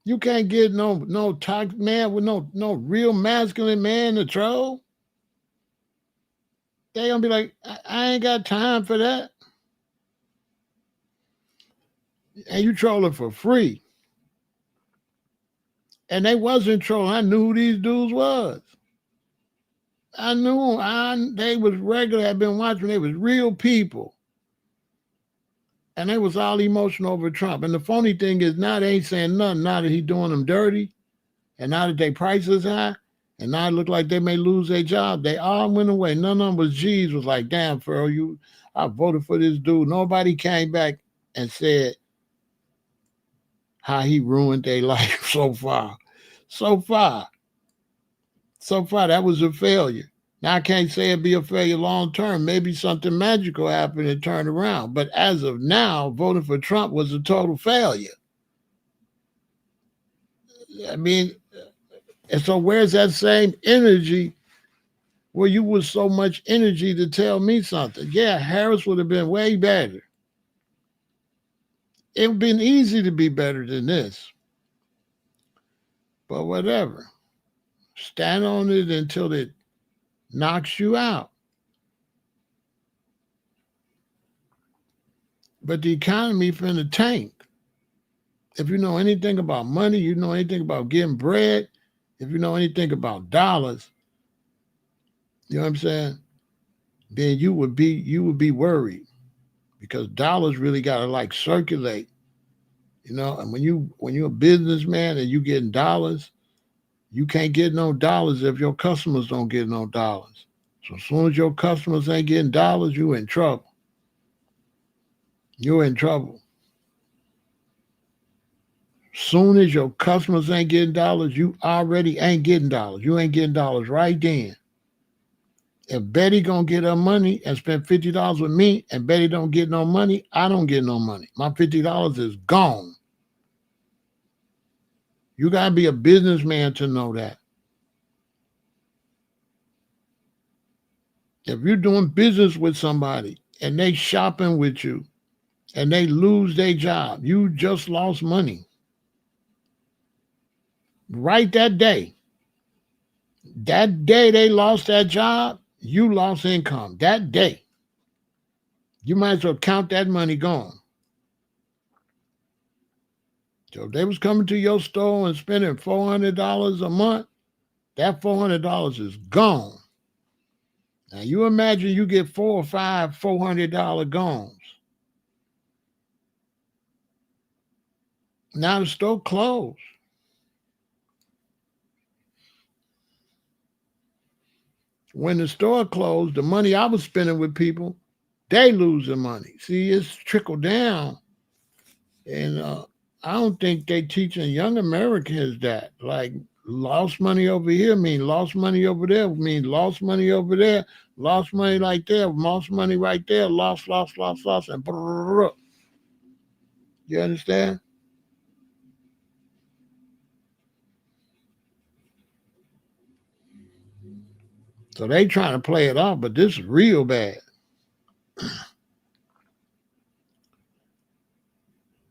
S1: You can't get no toxic man with no real masculine man to troll. They gonna be like, I ain't got time for that. And you trolling for free. And they wasn't trolling. I knew who these dudes was. I knew they was regular. I've been watching. They was real people. And they was all emotional over Trump. And the funny thing is now they ain't saying nothing. Now that he doing them dirty, and now that their price is high, and now it look like they may lose their job, they all went away. None of them was G's was like, damn, Pharaoh, I voted for this dude. Nobody came back and said, how he ruined their life so far. So far. So far, that was a failure. Now, I can't say it'd be a failure long term. Maybe something magical happened and turned around. But as of now, voting for Trump was a total failure. I mean, and so where's that same energy where you was so much energy to tell me something? Yeah, Harris would have been way better. It would have been easy to be better than this. But whatever. Stand on it until it knocks you out. But the economy finna tank. If you know anything about money, you know anything about getting bread, if you know anything about dollars, you know what I'm saying? Then you would be worried because dollars really gotta like circulate, you know. And when you're a businessman and you getting dollars, you can't get no dollars if your customers don't get no dollars. So as soon as your customers ain't getting dollars, you in trouble. You're in trouble. Soon as your customers ain't getting dollars, you already ain't getting dollars. You ain't getting dollars right then. If Betty gonna get her money and spend $50 with me, and Betty don't get no money, I don't get no money. My $50 is gone. You gotta be a businessman to know that. If you're doing business with somebody and they shopping with you and they lose their job, you just lost money. Right that day. That day they lost that job, you lost income. That day. You might as well count that money gone. So if they was coming to your store and spending $400 a month, that $400 is gone. Now you imagine you get four or five $400 gones. Now the store closed. When the store closed, the money I was spending with people, they lose the money. See, it's trickled down, and I don't think they teaching young Americans that. Like lost money over here mean lost money over there mean lost money over there, lost money like there, lost money right there, lost, and brrr. You understand? So they trying to play it off, but this is real bad.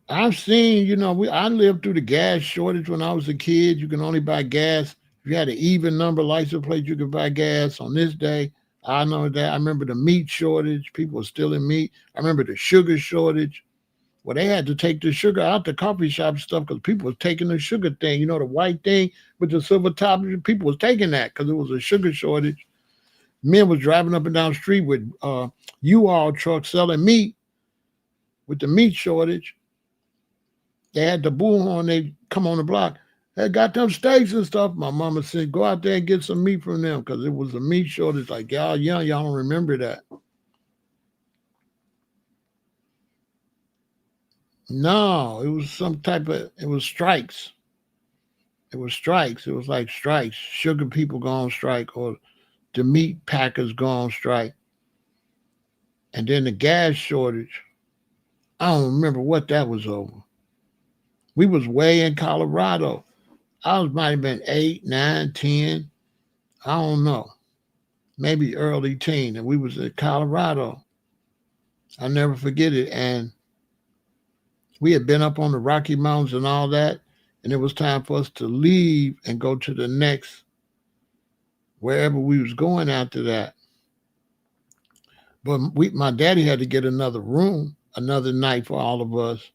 S1: I've seen, I lived through the gas shortage when I was a kid. You can only buy gas if you had an even number license plate. You could buy gas on this day. I know that. I remember the meat shortage. People were stealing meat. I remember the sugar shortage. Well, they had to take the sugar out the coffee shop stuff because people was taking the sugar thing. You know, the white thing with the silver top. People was taking that because it was a sugar shortage. Men was driving up and down the street with U-Haul trucks selling meat with the meat shortage. They had the bullhorn. They come on the block. They got them steaks and stuff. My mama said, go out there and get some meat from them because it was a meat shortage. Like, y'all young, y'all don't remember that. No, it was it was strikes. It was strikes. It was like strikes. Sugar people go on strike or the meat packers go on strike. And then the gas shortage. I don't remember what that was over. We was way in Colorado. I was might have been 8, 9, 10. I don't know. Maybe early teen. And we was in Colorado. I'll never forget it. And we had been up on the Rocky Mountains and all that. And it was time for us to leave and go to the next wherever we was going after that. But my daddy had to get another room, another night for all of us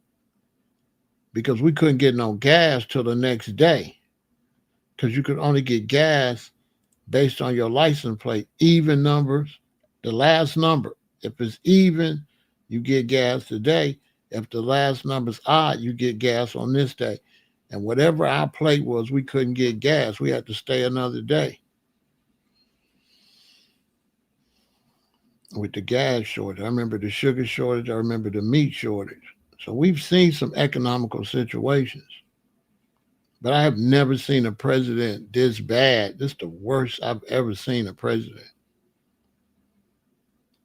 S1: because we couldn't get no gas till the next day because you could only get gas based on your license plate, even numbers, the last number. If it's even, you get gas today. If the last number's odd, you get gas on this day. And whatever our plate was, we couldn't get gas. We had to stay another day with the gas shortage. I remember the sugar shortage. I remember the meat shortage. So we've seen some economical situations, but I have never seen a president this bad. This is the worst I've ever seen a president.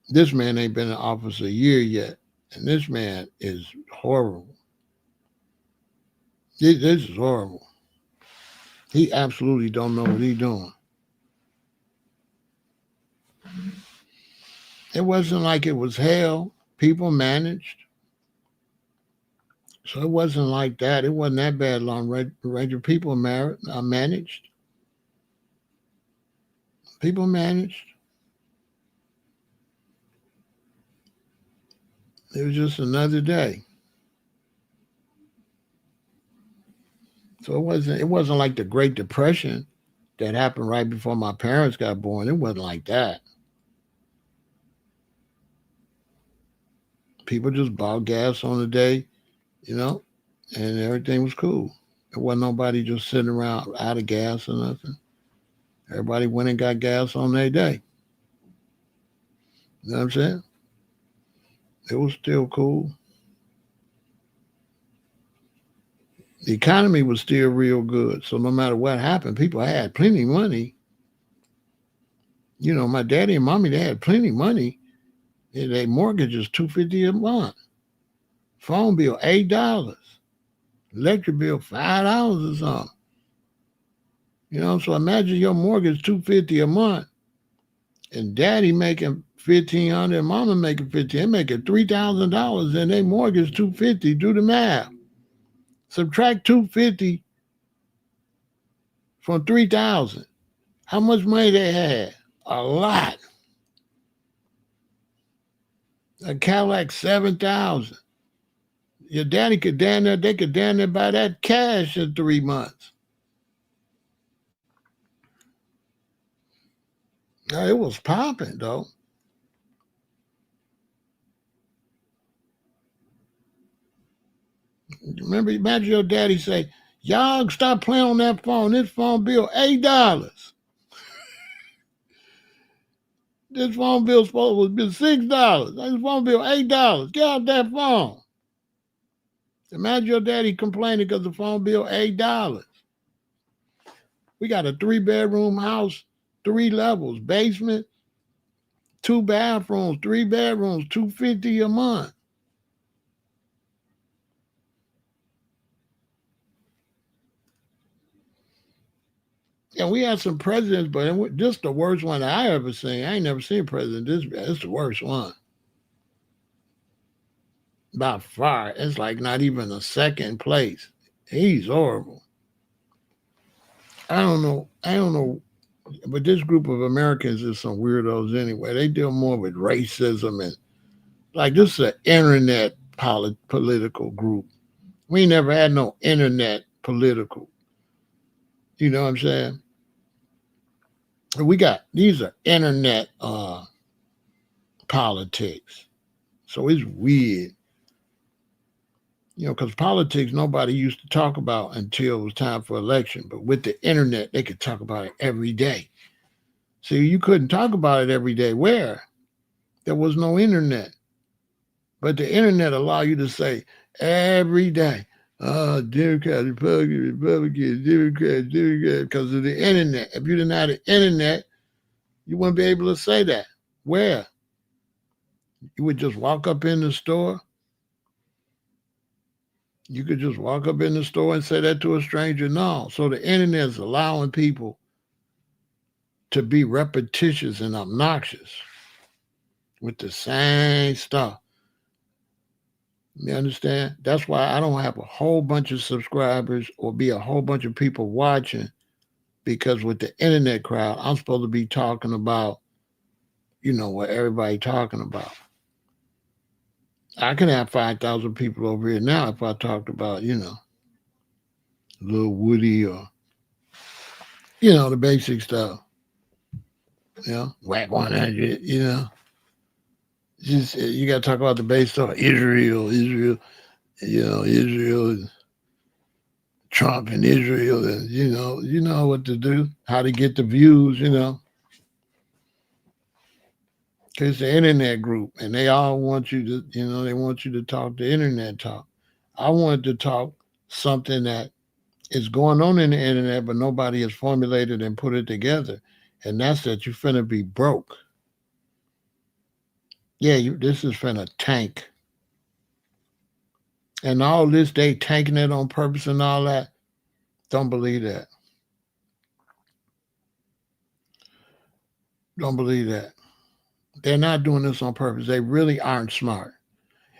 S1: This man ain't been in office a year yet, and this man is horrible. This is horrible. He absolutely don't know what he's doing. It wasn't like it was hell. People managed. So it wasn't like that. It wasn't that bad. Long Ranger people managed. People managed. It was just another day. So it wasn't like the Great Depression that happened right before my parents got born. It wasn't like that. People just bought gas on the day, you know, and everything was cool. There wasn't nobody just sitting around out of gas or nothing. Everybody went and got gas on their day. You know what I'm saying? It was still cool. The economy was still real good. So no matter what happened, people had plenty of money. You know, my daddy and mommy, they had plenty of money. Their mortgage is $250 a month. Phone bill $8. Electric bill $5 or something. You know, so imagine your mortgage $250 a month, and daddy making $1,500, and mama making $1,500. They making $3,000, and they mortgage $250. Do the math. Subtract $250 from $3,000. How much money they had? A lot. A Cadillac $7,000. Your daddy could they could damn near buy that cash in 3 months. Now, it was popping though. Remember, imagine your daddy say, "Y'all stop playing on that phone. This phone bill $8. This phone bill supposed to be $6. This phone bill $8. Get out that phone." Imagine your daddy complaining because the phone bill $8. We got a 3-bedroom house, 3 levels, basement, 2 bathrooms, 3 bedrooms, $250 a month. And we had some presidents, but this the worst one I ever seen. I ain't never seen a president this bad. It's the worst one. By far. It's like not even a second place. He's horrible. I don't know. But this group of Americans is some weirdos anyway. They deal more with racism and like this is an internet political group. We never had no internet political. You know what I'm saying? We got these are internet politics. So it's weird. You know, because politics nobody used to talk about until it was time for election. But with the internet, they could talk about it every day. See, you couldn't talk about it every day. Where? There was no internet. But the internet allow you to say every day, Democrats, Republicans, Democrats, because of the internet. If you didn't have the internet, you wouldn't be able to say that. Where? You would just walk up in the store. You could just walk up in the store and say that to a stranger. No. So the internet is allowing people to be repetitious and obnoxious with the same stuff. You understand? That's why I don't have a whole bunch of subscribers or be a whole bunch of people watching, because with the internet crowd, I'm supposed to be talking about, you know, what everybody talking about. I can have 5,000 people over here now if I talked about, you know, Lil Woody or, you know, the basic stuff. You know, whack 100, you know. Just you got to talk about the base stuff. Israel, you know, Israel, Trump and Israel, and you know what to do, how to get the views, you know. Because the internet group, and they all want you to, they want you to talk the internet talk. I wanted to talk something that is going on in the internet, but nobody has formulated and put it together. And that's that you finna be broke. Yeah, this is finna tank. And all this, they tanking it on purpose and all that. Don't believe that. Don't believe that. They're not doing this on purpose. They really aren't smart.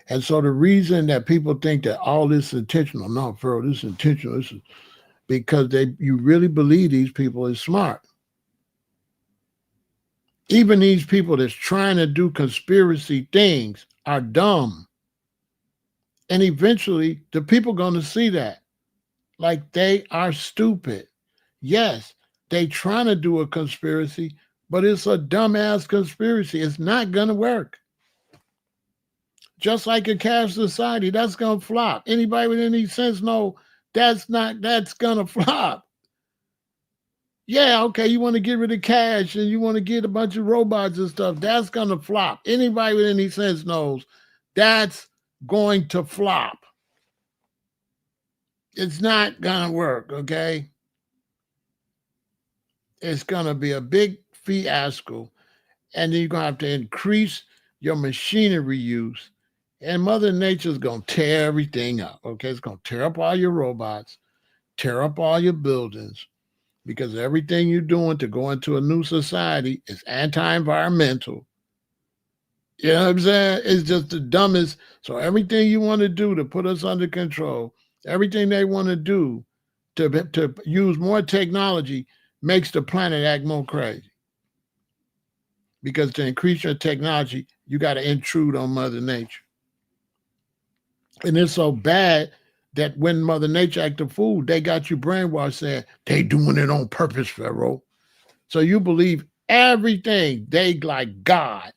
S1: And so the reason that people think that all this is intentional, no, Pharaoh, this is intentional. This is because you really believe these people is smart. Even these people that's trying to do conspiracy things are dumb. And eventually the people going to see that. Like they are stupid. Yes, they trying to do a conspiracy, but it's a dumbass conspiracy. It's not going to work. Just like a cash society, that's going to flop. Anybody with any sense know that's going to flop. Yeah, okay, you want to get rid of cash and you want to get a bunch of robots and stuff. That's going to flop. Anybody with any sense knows that's going to flop. It's not going to work, okay? It's going to be a big fiasco. And then you're going to have to increase your machinery use. And Mother Nature's going to tear everything up, okay? It's going to tear up all your robots, tear up all your buildings, because everything you're doing to go into a new society is anti-environmental. You know what I'm saying? It's just the dumbest. So everything you want to do to put us under control, everything they want to do to use more technology makes the planet act more crazy. Because to increase your technology, you got to intrude on Mother Nature. And it's so bad that when Mother Nature act a fool, they got you brainwashed saying they doing it on purpose, Pharaoh. So you believe everything. They like God.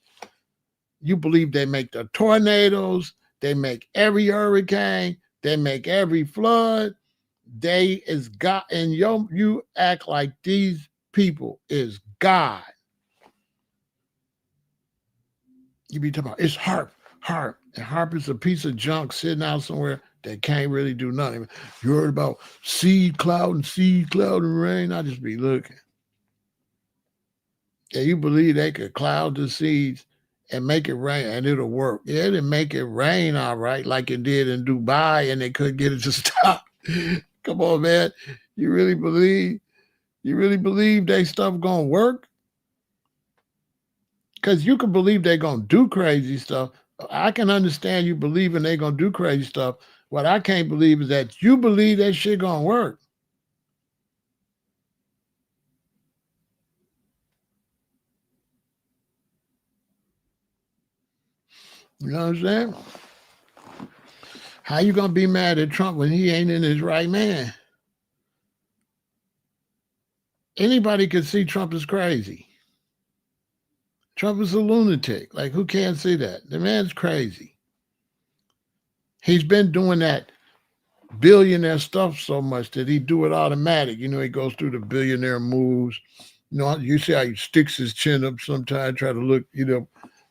S1: You believe they make the tornadoes, they make every hurricane, they make every flood. They is God, and you act like these people is God. You be talking about it's harp. And harp is a piece of junk sitting out somewhere that can't really do nothing. You heard about seed cloud and rain? I just be looking. Yeah, you believe they could cloud the seeds and make it rain and it'll work. Yeah, it didn't make it rain all right like it did in Dubai and they couldn't get it to stop. Come on, man. You really believe they stuff gonna work? Because you can believe they're gonna do crazy stuff. I can understand you believing they're gonna do crazy stuff. What I can't believe is that you believe that shit gonna work. You know what I'm saying? How you gonna be mad at Trump when he ain't in his right man? Anybody could see Trump is crazy. Trump is a lunatic. Like, who can't see that? The man's crazy. He's been doing that billionaire stuff so much that he do it automatic. You know, he goes through the billionaire moves. You know, you see how he sticks his chin up sometimes, try to look,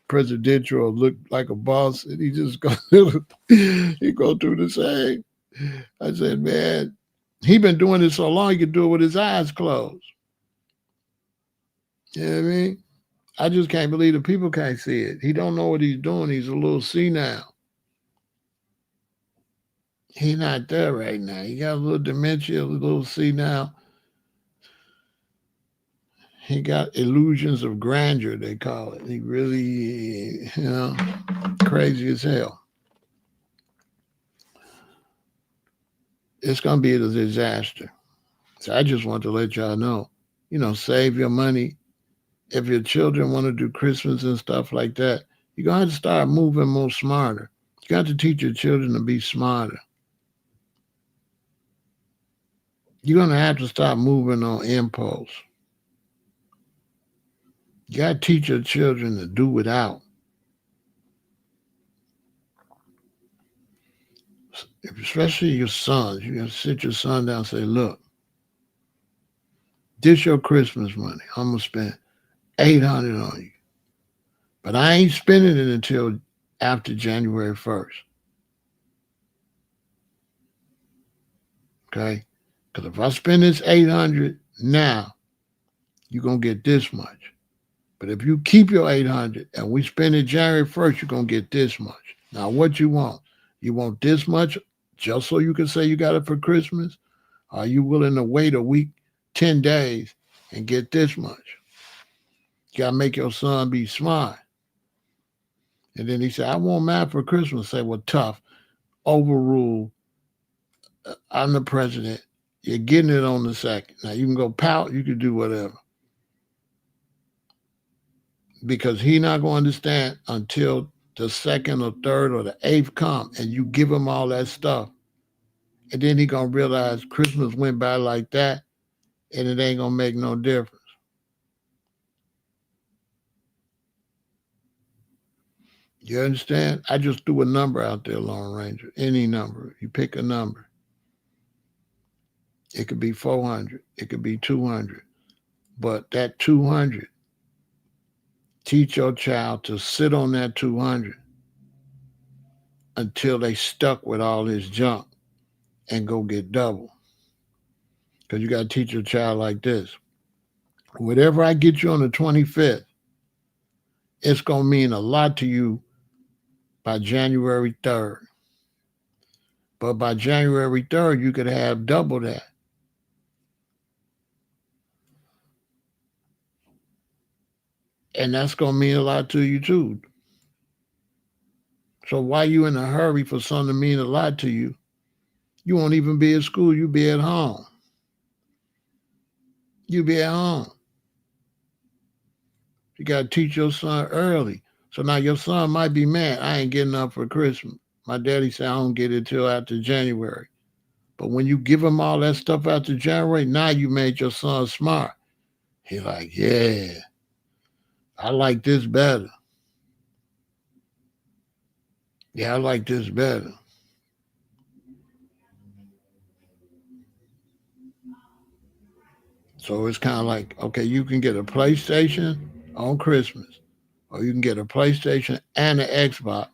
S1: presidential or look like a boss, and he just go he go through the same. I said, man, he been doing it so long he could do it with his eyes closed. You know what I mean? I just can't believe the people can't see it. He don't know what he's doing. He's a little senile. He's not there right now. He got a little dementia, a little senile. He got illusions of grandeur, they call it. He really, crazy as hell. It's going to be a disaster. So I just want to let y'all know, save your money. If your children want to do Christmas and stuff like that, you're going to have to start moving more smarter. You got to teach your children to be smarter. You're going to have to stop moving on impulse. You got to teach your children to do without. Especially your sons. You got to sit your son down and say, look, this your Christmas money. I'm going to spend $800 on you. But I ain't spending it until after January 1st. Okay? Because if I spend this 800 now, you're going to get this much. But if you keep your 800 and we spend it January 1st, you're going to get this much. Now, what you want? You want this much just so you can say you got it for Christmas? Are you willing to wait a week, 10 days, and get this much? You got to make your son be smart. And then he said, I want mine for Christmas. Say, well, tough. Overrule. I'm the president. You're getting it on the second. Now, you can go pout. You can do whatever. Because he not going to understand until the second or third or the eighth come and you give him all that stuff. And then he going to realize Christmas went by like that and it ain't going to make no difference. You understand? I just threw a number out there, Lone Ranger. Any number. You pick a number. It could be 400. It could be 200. But that 200, teach your child to sit on that 200 until they stuck with all this junk and go get double. Because you got to teach your child like this. Whatever I get you on the 25th, it's going to mean a lot to you by January 3rd. But by January 3rd, you could have double that. And that's going to mean a lot to you too. So why you in a hurry for something to mean a lot to you? You won't even be at school. You be at home. You be at home. You got to teach your son early. So now your son might be mad. I ain't getting up for Christmas. My daddy said I don't get it till after January. But when you give him all that stuff after January, now you made your son smart. He like, yeah, I like this better. Yeah, I like this better. So it's kind of like, okay, you can get a PlayStation on Christmas, or you can get a PlayStation and an Xbox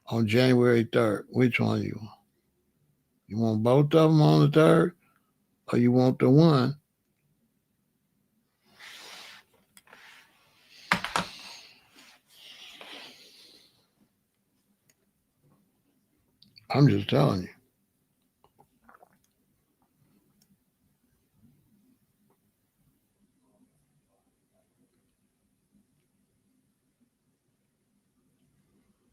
S1: on January 3rd. Which one you want? You want both of them on the 3rd, or you want the one? I'm just telling you.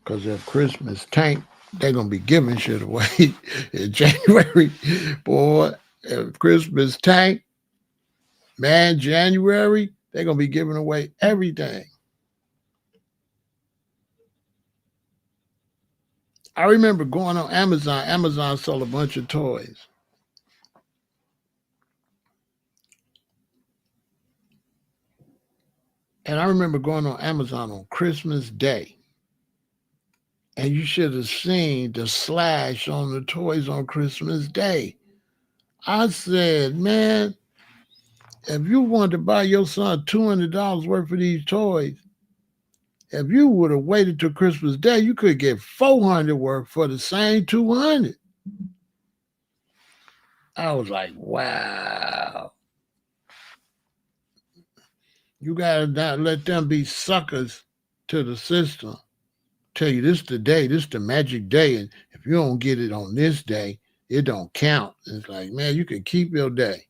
S1: Because if Christmas tank, they're going to be giving shit away in January. Boy, if Christmas tank, man, January, they're going to be giving away everything. I remember going on Amazon. Amazon sold a bunch of toys. And I remember going on Amazon on Christmas Day. And you should have seen the slash on the toys on Christmas Day. I said, man, if you wanted to buy your son $200 worth of these toys, if you would have waited till Christmas Day, you could get $400 worth for the same $200. I was like, wow. You gotta not let them be suckers to the system. Tell you this the day, this the magic day, and if you don't get it on this day, it don't count. It's like, man, you can keep your day.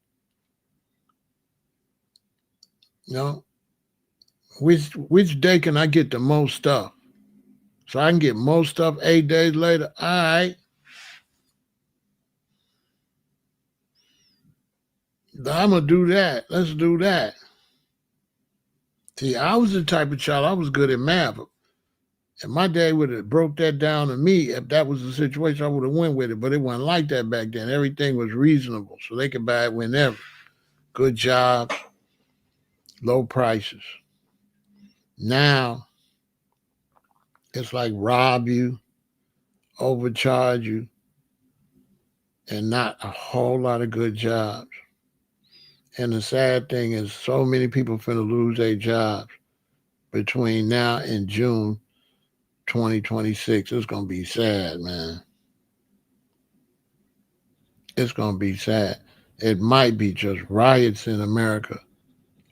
S1: You know, which day can I get the most stuff? So I can get most stuff 8 days later. All right. I'm gonna do that. Let's do that. See, I was the type of child, I was good at math. If my dad would have broke that down to me, if that was the situation, I would have went with it. But it wasn't like that back then. Everything was reasonable, so they could buy it whenever. Good job, low prices. Now, it's like rob you, overcharge you, and not a whole lot of good jobs. And the sad thing is so many people finna lose their jobs between now and June 2026. It's going to be sad, man. It's going to be sad. It might be just riots in America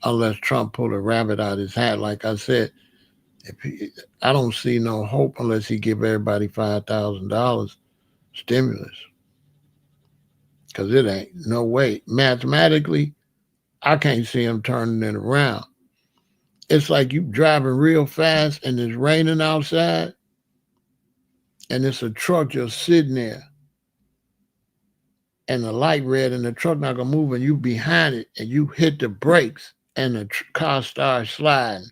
S1: unless Trump pulled a rabbit out of his hat. Like I said, if he, I don't see no hope unless he give everybody $5,000 stimulus. Because it ain't no way. Mathematically, I can't see him turning it around. It's like you driving real fast and it's raining outside and it's a truck just sitting there and the light red and the truck not gonna move and you behind it and you hit the brakes and the car starts sliding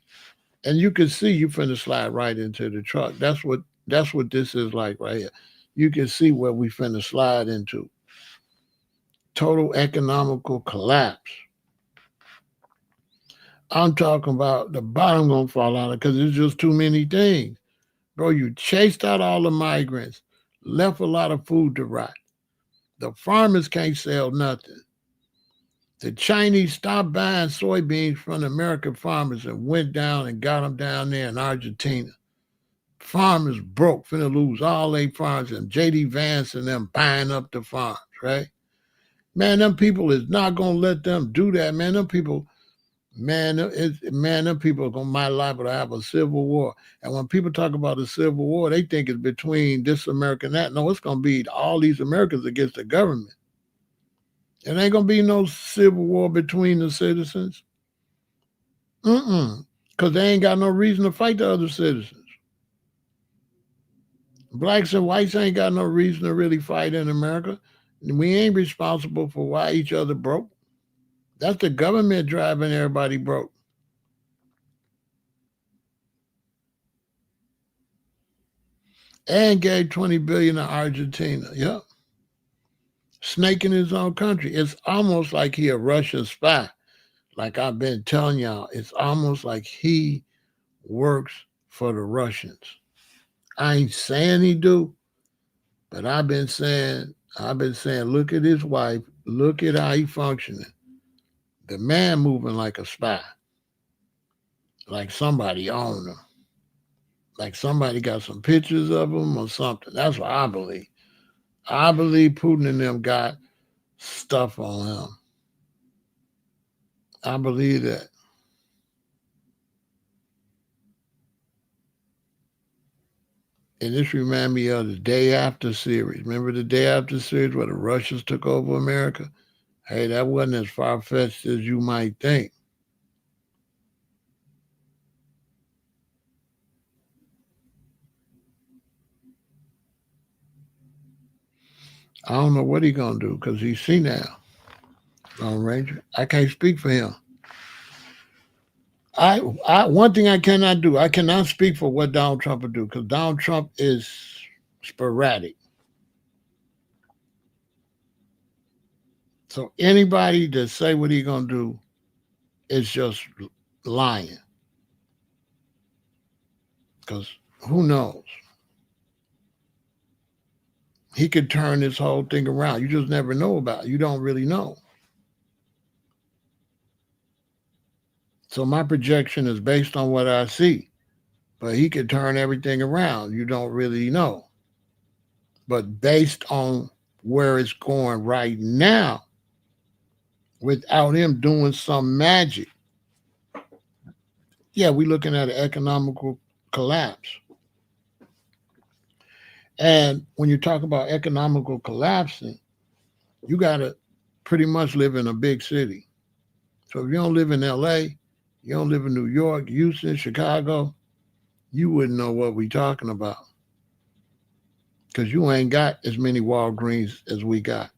S1: and you can see you finna slide right into the truck. That's what this is like right here. You can see where we finna slide into. Total economical collapse. I'm talking about the bottom gonna fall out because there's just too many things. Bro, you chased out all the migrants, left a lot of food to rot. The farmers can't sell nothing. The Chinese stopped buying soybeans from the American farmers and went down and got them down there in Argentina. Farmers broke, finna lose all their farms, and J.D. Vance and them buying up the farms, right? Man, them people is not gonna let them do that, man. Them people, them people are gonna might liable to have a civil war. And when people talk about a civil war, they think it's between this America and that. No, it's gonna be all these Americans against the government. It ain't gonna be no civil war between the citizens. Because they ain't got no reason to fight the other citizens. Blacks and whites ain't got no reason to really fight in America. We ain't responsible for why each other broke. That's the government driving everybody broke. And gave $20 billion to Argentina. Yep. Snaking his own country. It's almost like he a Russian spy. Like I've been telling y'all, it's almost like he works for the Russians. I ain't saying he do, but I've been saying, look at his wife, look at how he functioning. The man moving like a spy. Like somebody owned him. Like somebody got some pictures of him or something. That's what I believe. I believe Putin and them got stuff on him. I believe that. And this reminds me of the Day After series. Remember the Day After series where the Russians took over America? Hey, that wasn't as far-fetched as you might think. I don't know what he's going to do because he's senile, Lone Ranger. I can't speak for him. One thing I cannot do, I cannot speak for what Donald Trump will do because Donald Trump is sporadic. So anybody that say what he's going to do is just lying. Because who knows? He could turn this whole thing around. You just never know about it. You don't really know. So my projection is based on what I see. But he could turn everything around. You don't really know. But based on where it's going right now, without him doing some magic, yeah, we're looking at an economical collapse. And when you talk about economical collapsing, you got to pretty much live in a big city. So if you don't live in LA, you don't live in New York, Houston, Chicago, you wouldn't know what we're talking about. Because you ain't got as many Walgreens as we got.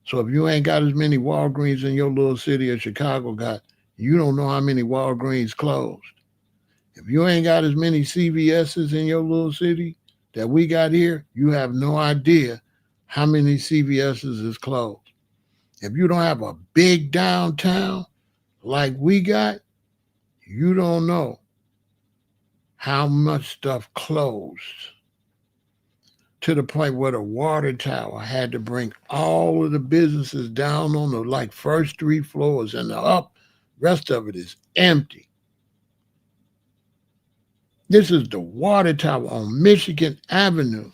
S1: So if you ain't got as many Walgreens in your little city as Chicago got, you don't know how many Walgreens closed. If you ain't got as many CVS's in your little city that we got here, you have no idea how many CVS's is closed. If you don't have a big downtown like we got, you don't know how much stuff closed. To the point where the water tower had to bring all of the businesses down on the first 3 floors and the rest of it is empty. This is the water tower on Michigan Avenue.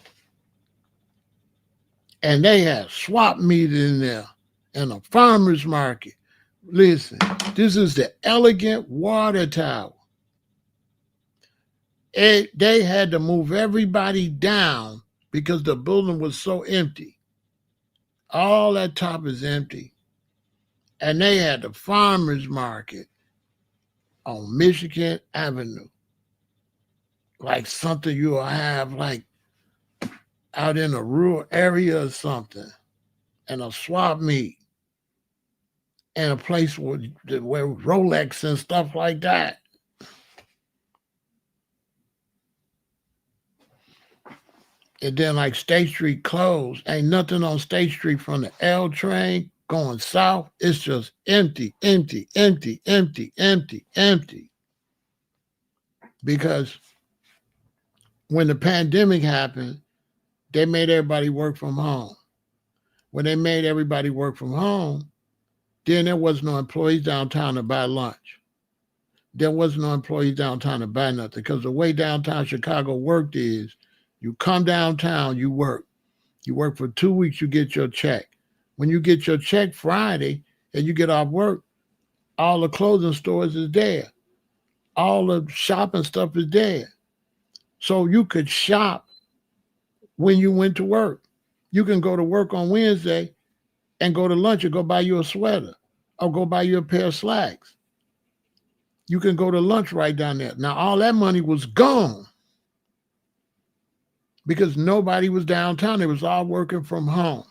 S1: And they had swap meet in there and a farmer's market. Listen, this is the elegant water tower. They had to move everybody down because the building was so empty. All that top is empty. And they had the farmer's market on Michigan Avenue. Like something you'll have like out in a rural area or something. And a swap meet. And a place where Rolex and stuff like that. And then like State Street closed. Ain't nothing on State Street from the L train going south. It's just empty, empty, empty, empty, empty, empty. Because when the pandemic happened, they made everybody work from home. When they made everybody work from home, then there was no employees downtown to buy lunch. There was no employees downtown to buy nothing. Because the way downtown Chicago worked is, you come downtown, you work. You work for 2 weeks, you get your check. When you get your check Friday and you get off work, all the clothing stores is there. All the shopping stuff is there. So you could shop when you went to work. You can go to work on Wednesday and go to lunch and go buy you a sweater or go buy you a pair of slacks. You can go to lunch right down there. Now, all that money was gone because nobody was downtown. It was all working from home.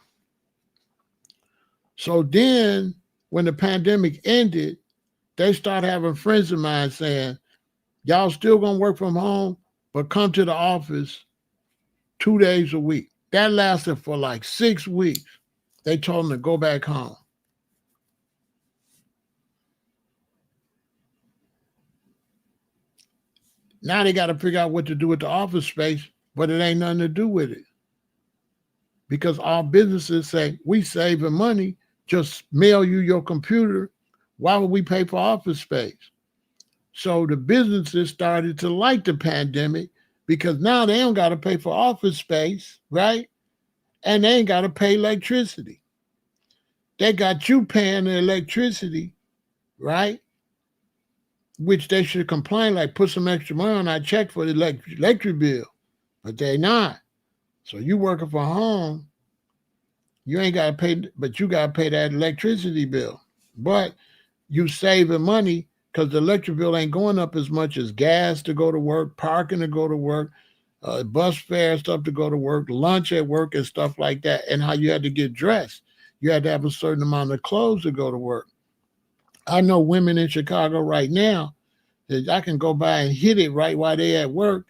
S1: So then when the pandemic ended, they started having friends of mine saying, y'all still going to work from home, but come to the office 2 days a week. That lasted for like 6 weeks. They told them to go back home. Now they got to figure out what to do with the office space, but it ain't nothing to do with it. Because all businesses say, we saving money, just mail you your computer. Why would we pay for office space? So the businesses started to like the pandemic because now they don't got to pay for office space, right? And they ain't got to pay electricity. They got you paying the electricity, right? Which they should complain, like put some extra money on that check for the electric bill, but they not. So you working from home, you ain't got to pay, but you got to pay that electricity bill. But you saving money because the electric bill ain't going up as much as gas to go to work, parking to go to work, bus fare stuff to go to work, lunch at work and stuff like that, and how you had to get dressed. You had to have a certain amount of clothes to go to work. I know women in Chicago right now that I can go by and hit it right while they at work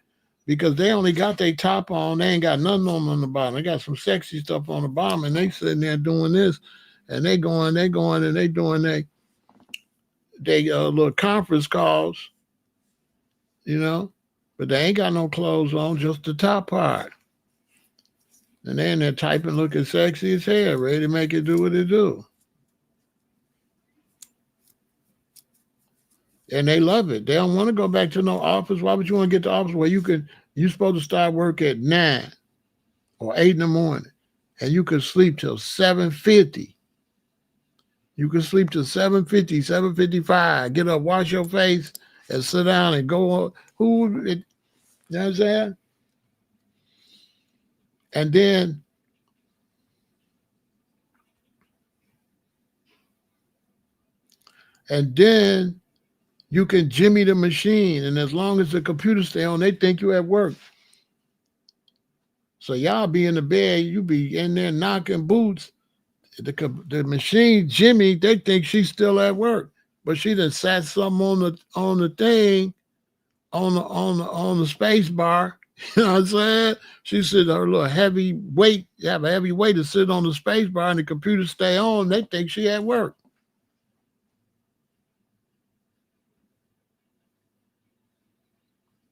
S1: because they only got their top on. They ain't got nothing on the bottom. They got some sexy stuff on the bottom, and they sitting there doing this, and they going, and they doing they little conference calls, you know, but they ain't got no clothes on, just the top part. And they in there typing, looking sexy as hell, ready to make it do what it do. And they love it. They don't want to go back to no office. Why would you want to get to office where you're supposed to start work at 9 or 8 in the morning, and you could sleep till 7:50. You could sleep till 7:50, 7:55, get up, wash your face, and sit down and go on. You know what I'm saying? And then you can jimmy the machine, and as long as the computer stay on, they think you at work. So y'all be in the bed, you be in there knocking boots. The machine Jimmy, they think she's still at work, but she done sat something on the thing, on the space bar. You know what I'm saying? She said her little heavy weight, have a heavy weight to sit on the space bar, and the computer stay on. They think she at work.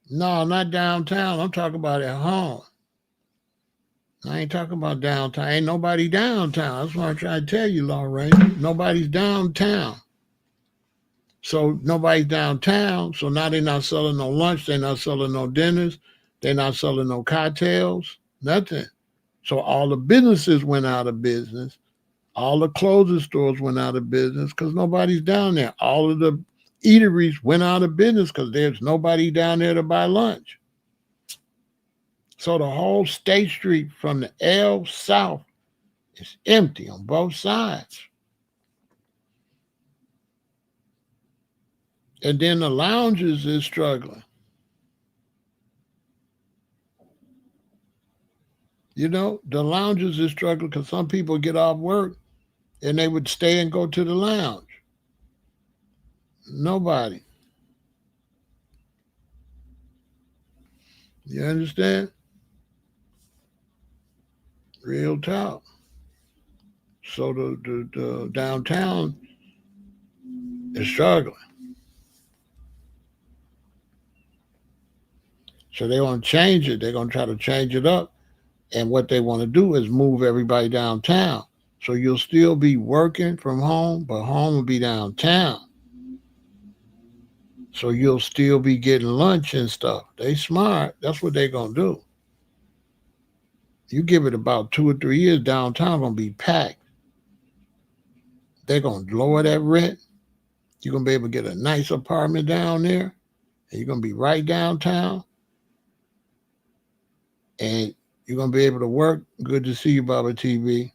S1: No, not downtown. I'm talking about at home. I ain't talking about downtown. Ain't nobody downtown. That's what I'm trying to tell you, Lorraine. Nobody's downtown. So nobody's downtown. So now they're not selling no lunch. They're not selling no dinners. They're not selling no cocktails. Nothing. So all the businesses went out of business. All the clothing stores went out of business because nobody's down there. All of the eateries went out of business because there's nobody down there to buy lunch. So the whole State Street from the L South is empty on both sides. And then the lounges is struggling. You know, the lounges is struggling because some people get off work and they would stay and go to the lounge. Nobody. You understand? Real talk. So the downtown is struggling. So they want to change it. They're going to try to change it up. And what they want to do is move everybody downtown. So you'll still be working from home, but home will be downtown. So you'll still be getting lunch and stuff. They smart. That's what they're going to do. You give it about 2 or 3 years, downtown going to be packed. They're going to lower that rent. You're going to be able to get a nice apartment down there. And you're going to be right downtown. And you're going to be able to work. Good to see you, Baba TV.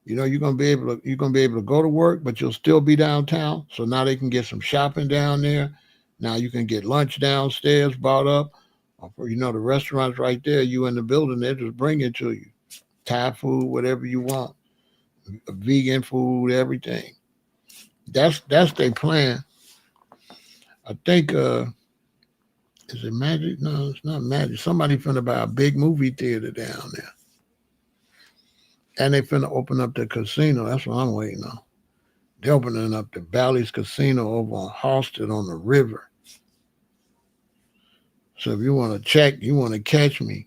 S1: You know, you're gonna be able to go to work, but you'll still be downtown. So now they can get some shopping down there. Now you can get lunch downstairs bought up. Or, you know, the restaurant's right there. You in the building, they just bring it to you. Thai food, whatever you want, vegan food, everything. That's their plan. I think is it Magic? No, it's not Magic. Somebody finna buy a big movie theater down there. And they finna open up the casino. That's what I'm waiting on. They're opening up the Bally's Casino over on Halsted on the river. So if you want to check, you want to catch me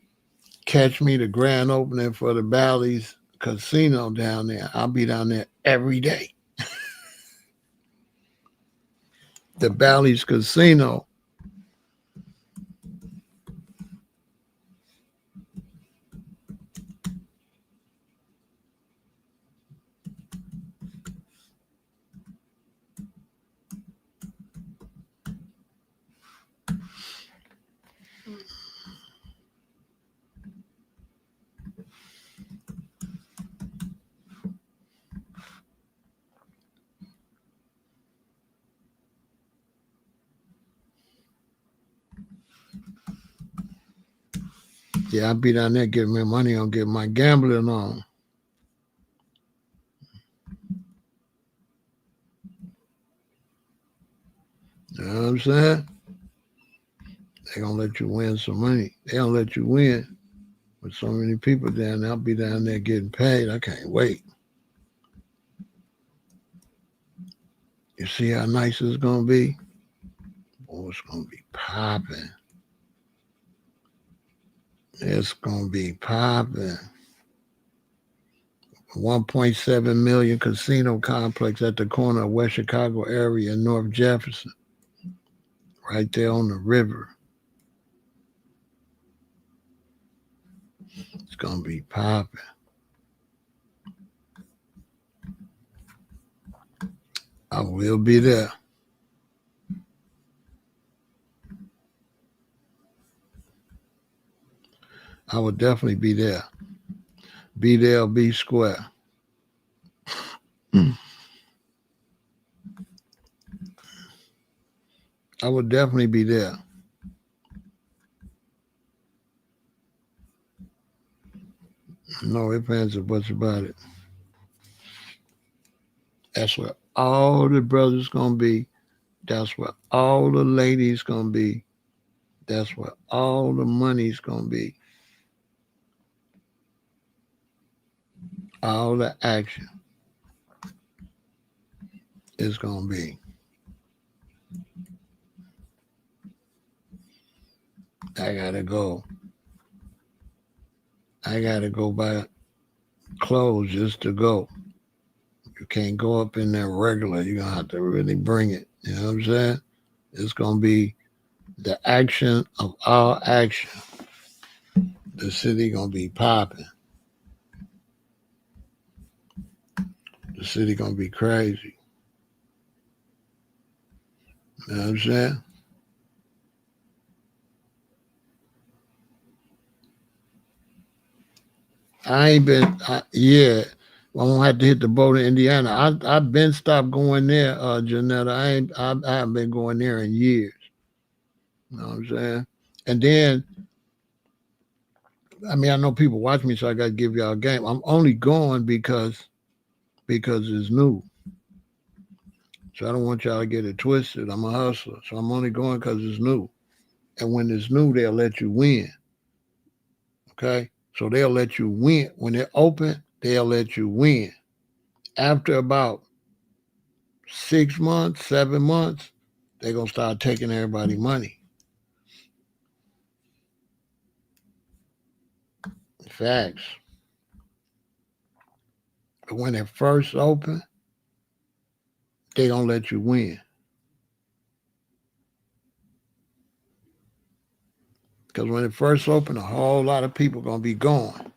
S1: the grand opening for the Bally's Casino down there. I'll be down there every day. The Bally's Casino. Yeah, I'll be down there getting my money on, getting my gambling on. You know what I'm saying? They're going to let you win some money. They don't let you win with so many people down there. I'll be down there getting paid. I can't wait. You see how nice it's going to be? Oh, it's going to be popping. It's going to be popping. 1.7 million casino complex at the corner of West Chicago area and North Jefferson. Right there on the river. It's going to be popping. I will be there. I will definitely be there. Be there or be square. I would definitely be there. No ifs, ands, or buts about it. That's where all the brothers gonna be. That's where all the ladies gonna be. That's where all the money's gonna be. All the action is gonna be. I gotta go. I gotta go buy clothes just to go. You can't go up in there regular. You're going to have to really bring it. You know what I'm saying? It's going to be the action of our action. The city going to be popping. The city going to be crazy. You know what I'm saying? I ain't been, yeah. I won't have to hit the boat in Indiana. I've been stopped going there, Janetta. I haven't been going there in years. You know what I'm saying? And then, I mean, I know people watch me, so I got to give y'all a game. I'm only going because it's new. So I don't want y'all to get it twisted. I'm a hustler, so I'm only going because it's new. And when it's new, they'll let you win. Okay? So they'll let you win. When they're open, they'll let you win. After about 6 months, 7 months, they're going to start taking everybody's money. Facts. But when they first open, they're going to let you win. Because when it first opened, a whole lot of people going to be gone.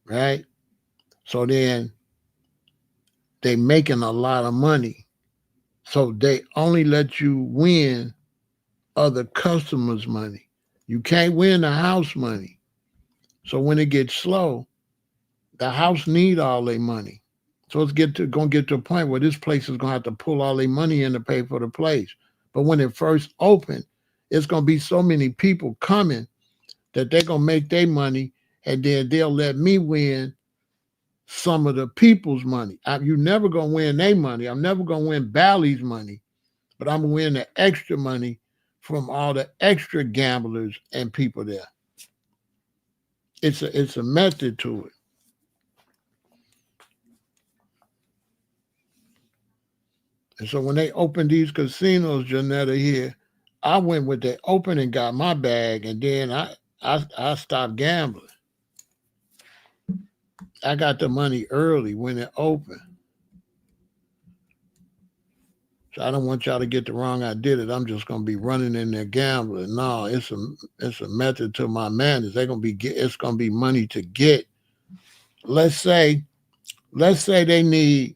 S1: Right? So then they making a lot of money. So they only let you win other customers' money. You can't win the house money. So when it gets slow, the house need all their money. So it's going to get to a point where this place is going to have to pull all their money in to pay for the place. But when it first opened, it's going to be so many people coming that they're going to make their money, and then they'll let me win some of the people's money. You're never going to win their money. I'm never going to win Bally's money, but I'm going to win the extra money from all the extra gamblers and people there. It's a method to it. And so when they opened these casinos, Janetta, here, I went with the open and got my bag, and then I stopped gambling. I got the money early when it opened. So I don't want y'all to get the wrong idea that I'm just gonna be running in there gambling. No, it's a method to my madness. It's gonna be money to get. Let's say they need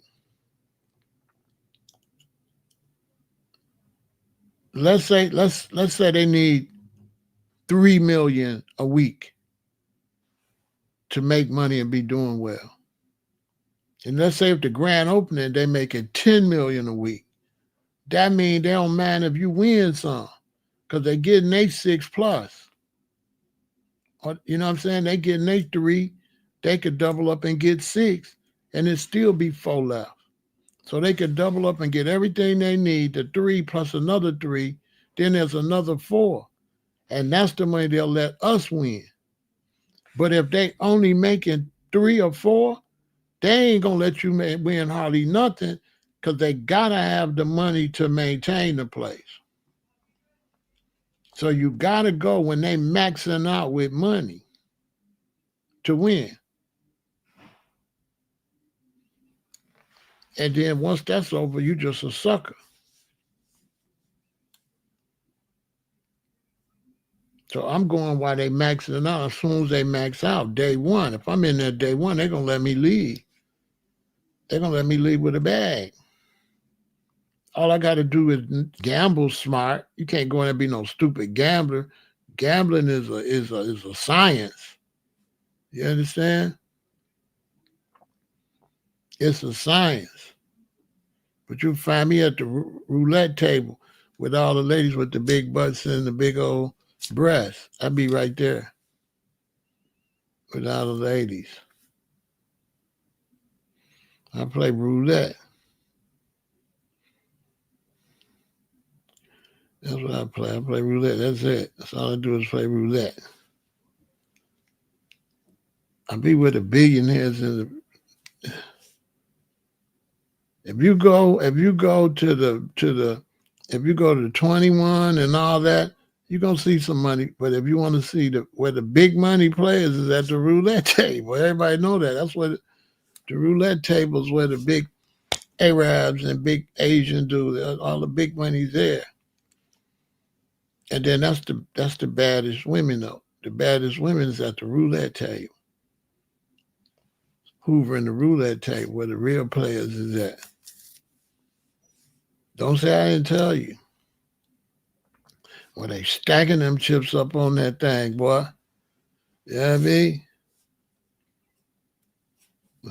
S1: let's say they need 3 million a week to make money and be doing well. And let's say if the grand opening they make it 10 million a week. That means they don't mind if you win some, because they're getting they 6+. Or, you know what I'm saying? They getting they 3, they could double up and get 6, and it still be 4 left. So they could double up and get everything they need, the 3 plus another 3, then there's another 4. And that's the money they'll let us win. But if they only making 3 or 4, they ain't gonna let you win hardly nothing, because they gotta have the money to maintain the place. So you gotta go when they maxing out with money to win. And then once that's over, you just a sucker. So I'm going while they maxing out. As soon as they max out, day one. If I'm in there day one, they're gonna let me leave. They're gonna let me leave with a bag. All I got to do is gamble smart. You can't go in there and be no stupid gambler. Gambling is a science. You understand? It's a science. But you find me at the roulette table with all the ladies with the big butts and the big old breasts. I'd be right there with all the ladies. I play roulette. That's what I play. I play roulette. That's it. That's all I do is play roulette. I be with the billionaires and if you go to the 21 and all that, you're gonna see some money. But if you want to see where the big money players is at the roulette table, everybody know that. That's where the roulette table is where the big Arabs and big Asian dudes. All the big money's there. And then that's the baddest women though. The baddest women is at the roulette table. Hoovering the roulette table where the real players is at. Don't say I didn't tell you. When they stacking them chips up on that thing, boy. You know what I mean?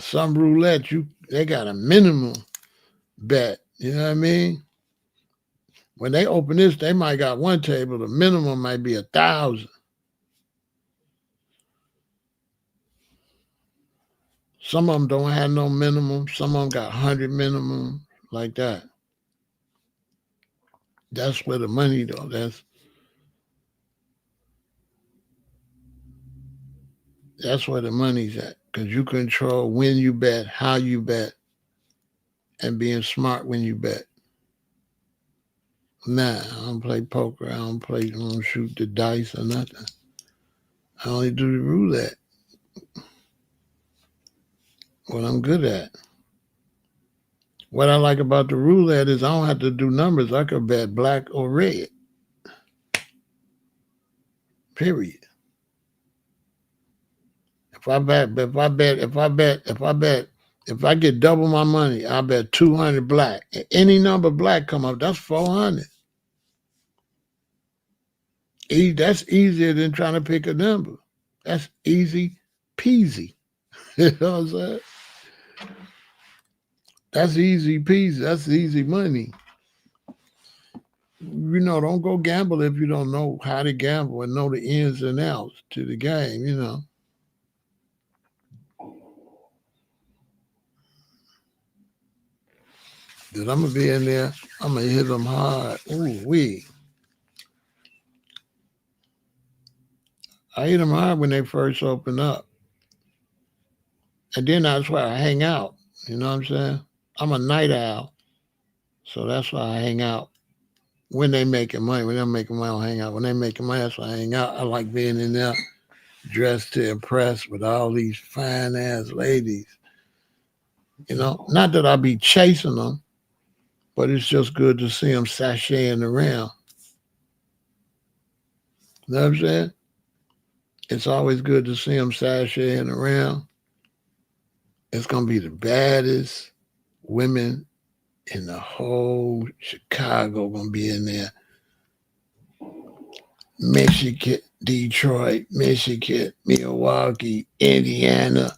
S1: Some roulette, they got a minimum bet. You know what I mean? When they open this, they might got one table. The minimum might be 1,000. Some of them don't have no minimum. Some of them got 100 minimum, like that. That's where the money, though. That's where the money's at. Because you control when you bet, how you bet, and being smart when you bet. Nah, I don't play poker. I don't shoot the dice or nothing. I only do the roulette. What I'm good at. What I like about the roulette is I don't have to do numbers. I could bet black or red. Period. If I get double my money, I bet 200 black. Any number black come up, that's 400. That's easier than trying to pick a number. That's easy peasy. You know what I'm saying? That's easy peasy. That's easy money. Don't go gamble if you don't know how to gamble and know the ins and outs to the game, Dude, I'm going to be in there. I'm going to hit them hard. Ooh, wee. I hit them hard when they first open up. And then that's why I hang out. You know what I'm saying? I'm a night owl. So that's why I hang out when they making money. When they're making money, I don't hang out. When they making money, that's why I hang out. I like being in there dressed to impress with all these fine-ass ladies. Not that I be chasing them, but it's just good to see them sashaying around. You know what I'm saying? It's always good to see them sashaying around. It's going to be the baddest women in the whole Chicago going to be in there. Michigan, Detroit, Michigan, Milwaukee, Indiana,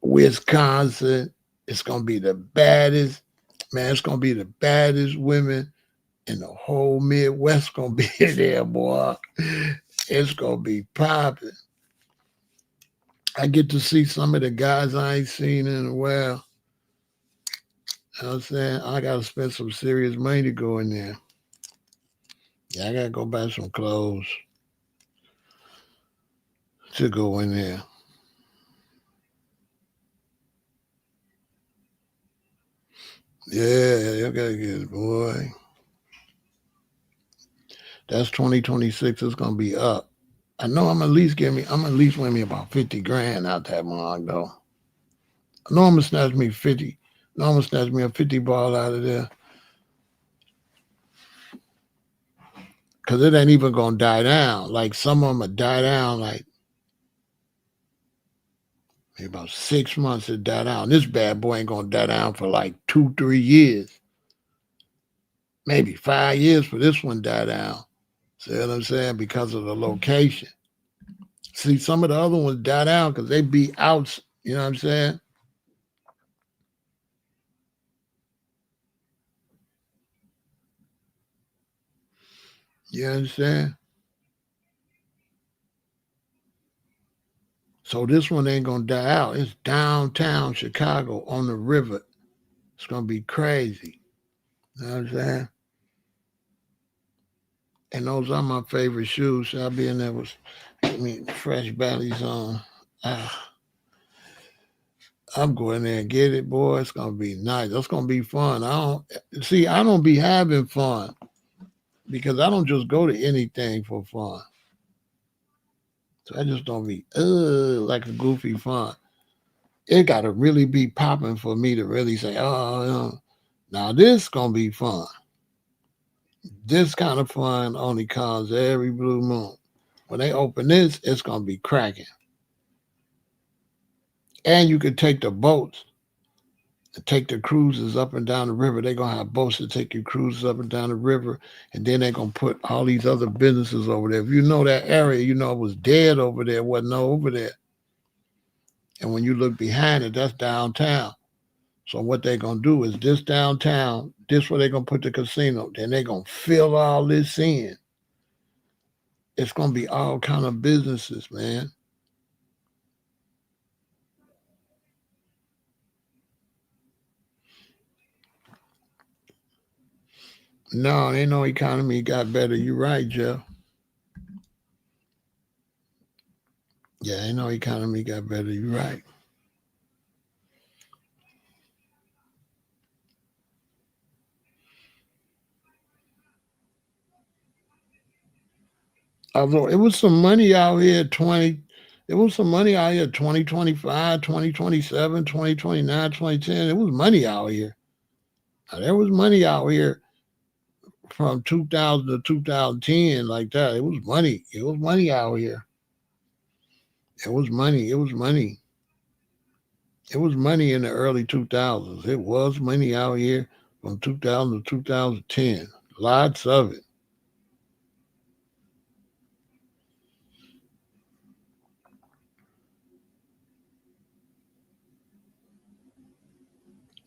S1: Wisconsin. It's going to be the baddest. Man, it's going to be the baddest women in the whole Midwest going to be there, boy. It's going to be popping. I get to see some of the guys I ain't seen in a while. You know what I'm saying? I got to spend some serious money to go in there. Yeah, I got to go buy some clothes to go in there. Yeah, you got to get it, boy. That's 2026. It's going to be up. I know I'm at least win me about 50 grand out that mug, though. I know I'm going to snatch me 50. I know I'm going to snatch me a 50 ball out of there. Because it ain't even going to die down. Like, some of them will die down, like, maybe about 6 months to die down. This bad boy ain't going to die down for like 2-3 years. Maybe 5 years for this one die down. See what I'm saying? Because of the location. See, some of the other ones die down because they be out. You know what I'm saying? You understand? So this one ain't going to die out. It's downtown Chicago on the river. It's going to be crazy. You know what I'm saying? And those are my favorite shoes. So I'll be in there with fresh bellies on. I'm going there and get it, boy. It's going to be nice. That's going to be fun. I don't be having fun because I don't just go to anything for fun. So I just don't be like a goofy fun. It got to really be popping for me to really say, oh, now this going to be fun. This kind of fun only comes every blue moon. When they open this, it's going to be cracking. And you could take the boats and take the cruises up and down the river. They're going to have boats to take you cruises up and down the river. And then they're going to put all these other businesses over there. If you know that area, you know it was dead over there, wasn't no over there. And when you look behind it, that's downtown. So what they're going to do is this downtown, this where they're going to put the casino. Then they're going to fill all this in. It's going to be all kind of businesses, man. No, ain't no economy got better. You're right, Jeff. Yeah, ain't no economy got better. You're right. Although it was some money out here 20, it was some money out here 2025, 2027, 2029, 2010. It was money out here. Now, there was money out here from 2000 to 2010 like that. It was money. It was money out here. It was money. It was money. It was money in the early 2000s. It was money out here from 2000 to 2010. Lots of it.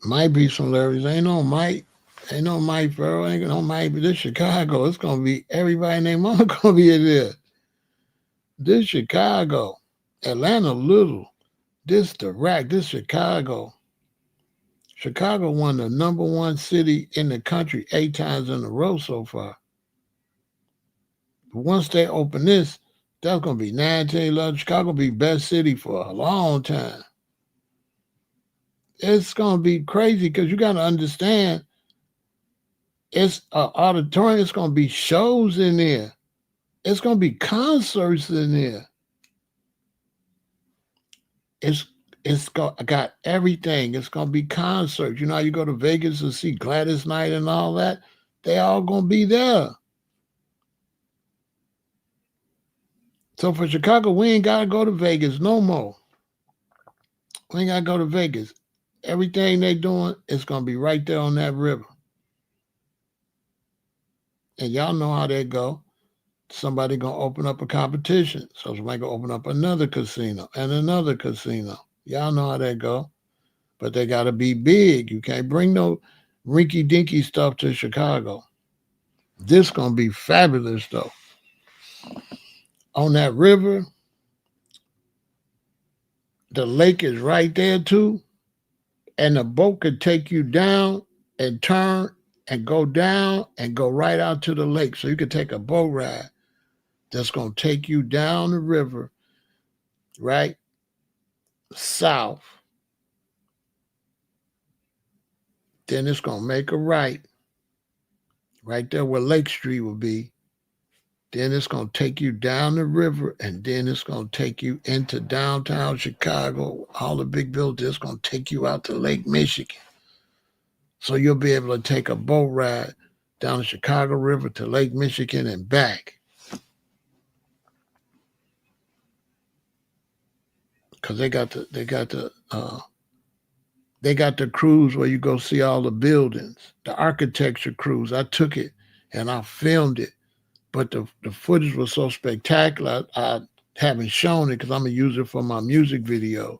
S1: Might be some Larry's. Ain't no Mike Pharaoh. Ain't no Mike. This Chicago. It's gonna be everybody named Mama gonna be in there. This Chicago. Atlanta little. This the rack. This Chicago. Chicago won the number one city in the country 8 times in a row so far. Once they open this, that's gonna be 19, 11. Chicago be best city for a long time. It's gonna be crazy because you gotta understand it's an auditorium. It's gonna be shows in there. It's gonna be concerts in there. It's got everything. It's gonna be concerts. You know how you go to Vegas to see Gladys Knight and all that? They all gonna be there. So for Chicago, we ain't gotta go to Vegas no more. We ain't gotta go to Vegas. Everything they doing is gonna be right there on that river. And y'all know how that go. Somebody gonna open up a competition. So somebody gonna open up another casino and another casino. Y'all know how that go. But they gotta be big. You can't bring no rinky dinky stuff to Chicago. This gonna be fabulous though. On that river, the lake is right there too. And the boat could take you down and turn and go down and go right out to the lake. So you could take a boat ride that's gonna take you down the river, right? South. Then it's gonna make a right there where Lake Street will be. Then it's going to take you down the river, and then it's going to take you into downtown Chicago. All the big buildings. It's going to take you out to Lake Michigan. So you'll be able to take a boat ride down the Chicago River to Lake Michigan and back. Because they got the cruise where you go see all the buildings, the architecture cruise. I took it and I filmed it. But the footage was so spectacular, I haven't shown it because I'm going to use it for my music videos.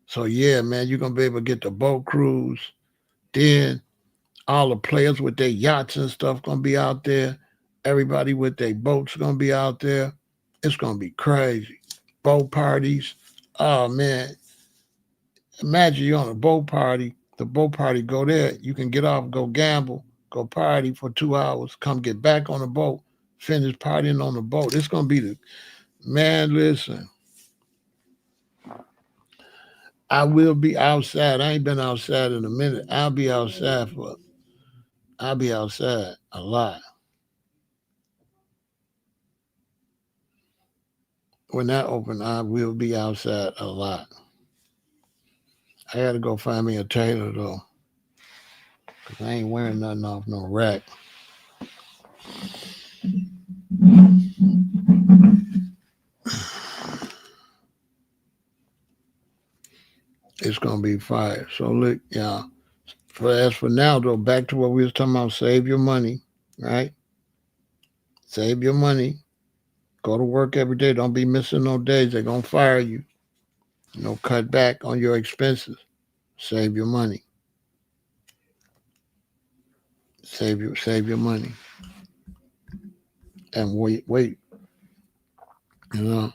S1: So, yeah, man, you're going to be able to get the boat cruise. Then all the players with their yachts and stuff going to be out there. Everybody with their boats going to be out there. It's going to be crazy. Boat parties. Oh, man. Imagine you're on a boat party. The boat party, go there. You can get off, go gamble, go party for 2 hours, come get back on the boat, finish partying on the boat. It's going to be man, listen. I will be outside. I ain't been outside in a minute. I'll be outside a lot. when that open, I will be outside a lot. I got to go find me a tailor though, 'cause I ain't wearing nothing off no rack. It's gonna be fire. So look, y'all. As for now though, back to what we was talking about. Save your money, right? Save your money. Go to work every day. Don't be missing no days. They're gonna fire you. Cut back on your expenses. Save your money. Save your money. And wait. You know,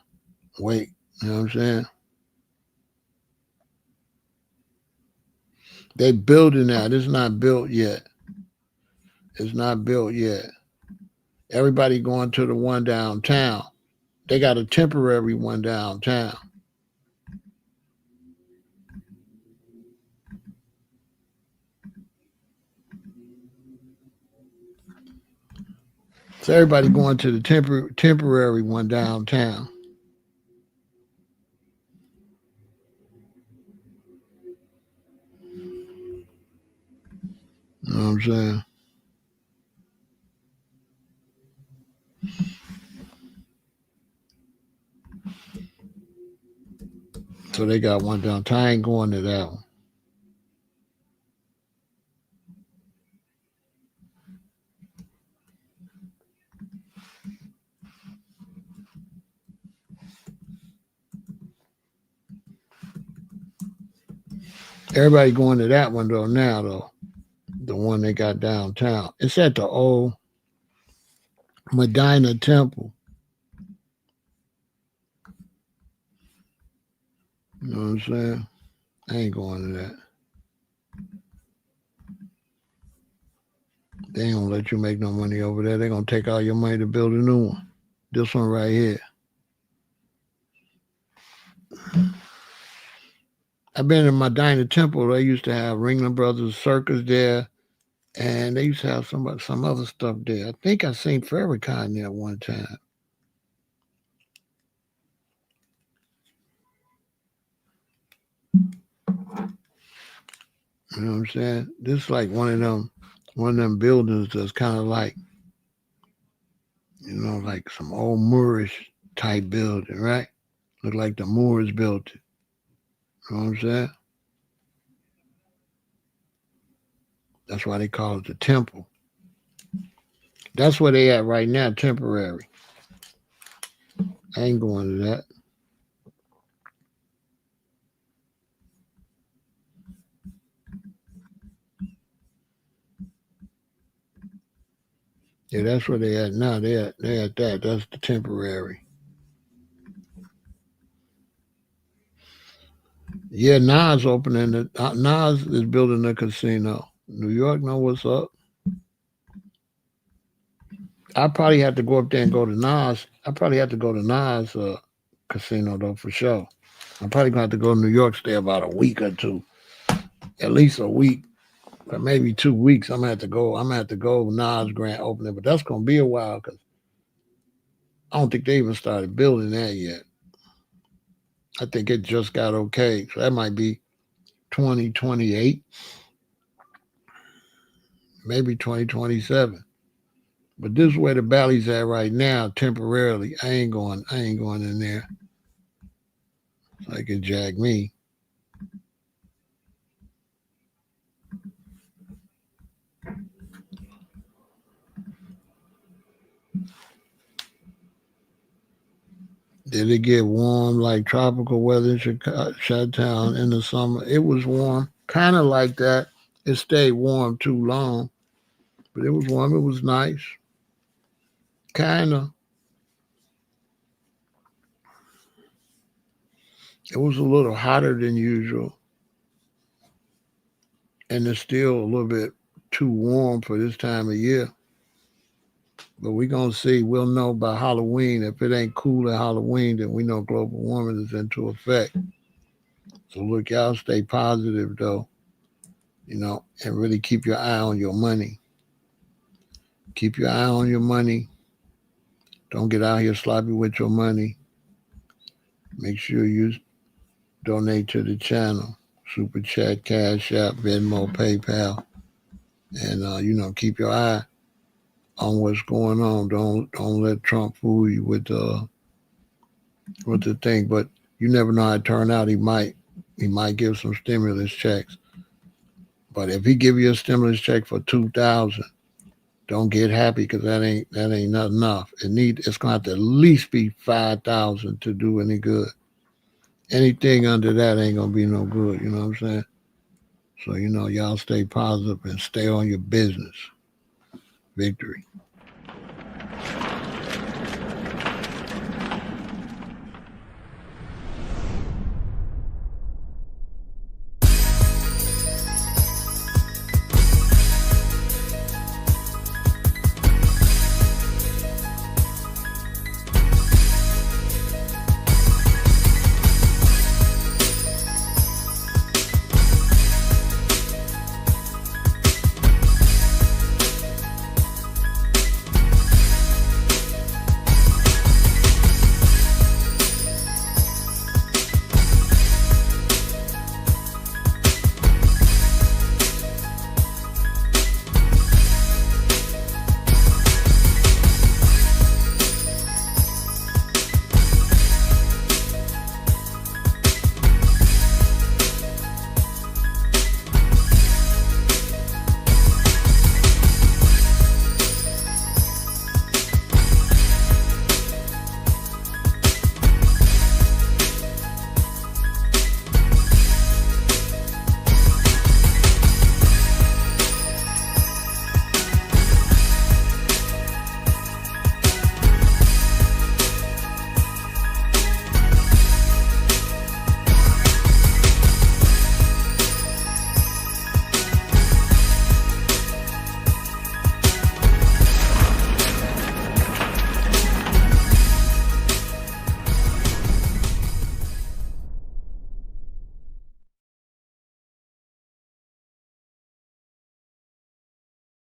S1: wait. You know what I'm saying? They building that. It's not built yet. It's not built yet. Everybody going to the one downtown. They got a temporary one downtown. So everybody going to the temporary one downtown. You know what I'm saying? So they got one downtown. I ain't going to that one. Everybody going to that one though now though. The one they got downtown. It's at the old Medina Temple. You know what I'm saying? I ain't going to that. They ain't gonna let you make no money over there. They're gonna take all your money to build a new one. This one right here. I've been in Medina Temple. They used to have Ringling Brothers Circus there, and they used to have some other stuff there. I think I seen Farrakhan there one time. You know what I'm saying? This is like one of them buildings that's kind of like, like some old Moorish type building, right? Look like the Moors built it. You know what I'm saying? That's why they call it the temple. That's where they at right now, temporary. I ain't going to that. Yeah, that's where they at now. They at that. That's the temporary. Yeah, Nas opening it. Nas is building a casino. New York know what's up. I probably have to go up there and go to Nas. I probably have to go to Nas casino though for sure. I'm probably gonna have to go to New York, stay about a week or two, at least a week, or maybe 2 weeks. I'm gonna have to go. I'm gonna have to go Nas grand opening, but that's gonna be a while because I don't think they even started building that yet. I think it just got okay, so that might be 2028, maybe 2027. But this is where the Valley's at right now, temporarily. I ain't going. I ain't going in there. So they can jag me. Did it get warm like tropical weather in Chi-Town in the summer? It was warm, kind of like that. It stayed warm too long, but it was warm. It was nice, kind of. It was a little hotter than usual, and it's still a little bit too warm for this time of year. But we're gonna see. We'll know by Halloween. If it ain't cool at Halloween, then we know global warming is into effect. So look, y'all stay positive though, and really keep your eye on your money. Keep your eye on your money. Don't get out here sloppy with your money. Make sure you donate to the channel. Super Chat, Cash App, Venmo, PayPal. And keep your eye on what's going on. Don't let Trump fool you with the thing. But you never know how it turn out. He might give some stimulus checks. But if he give you a stimulus check for 2,000, don't get happy because that ain't not enough. It's gonna have to at least be 5,000 to do any good. Anything under that ain't gonna be no good. You know what I'm saying? So y'all stay positive and stay on your business. Victory.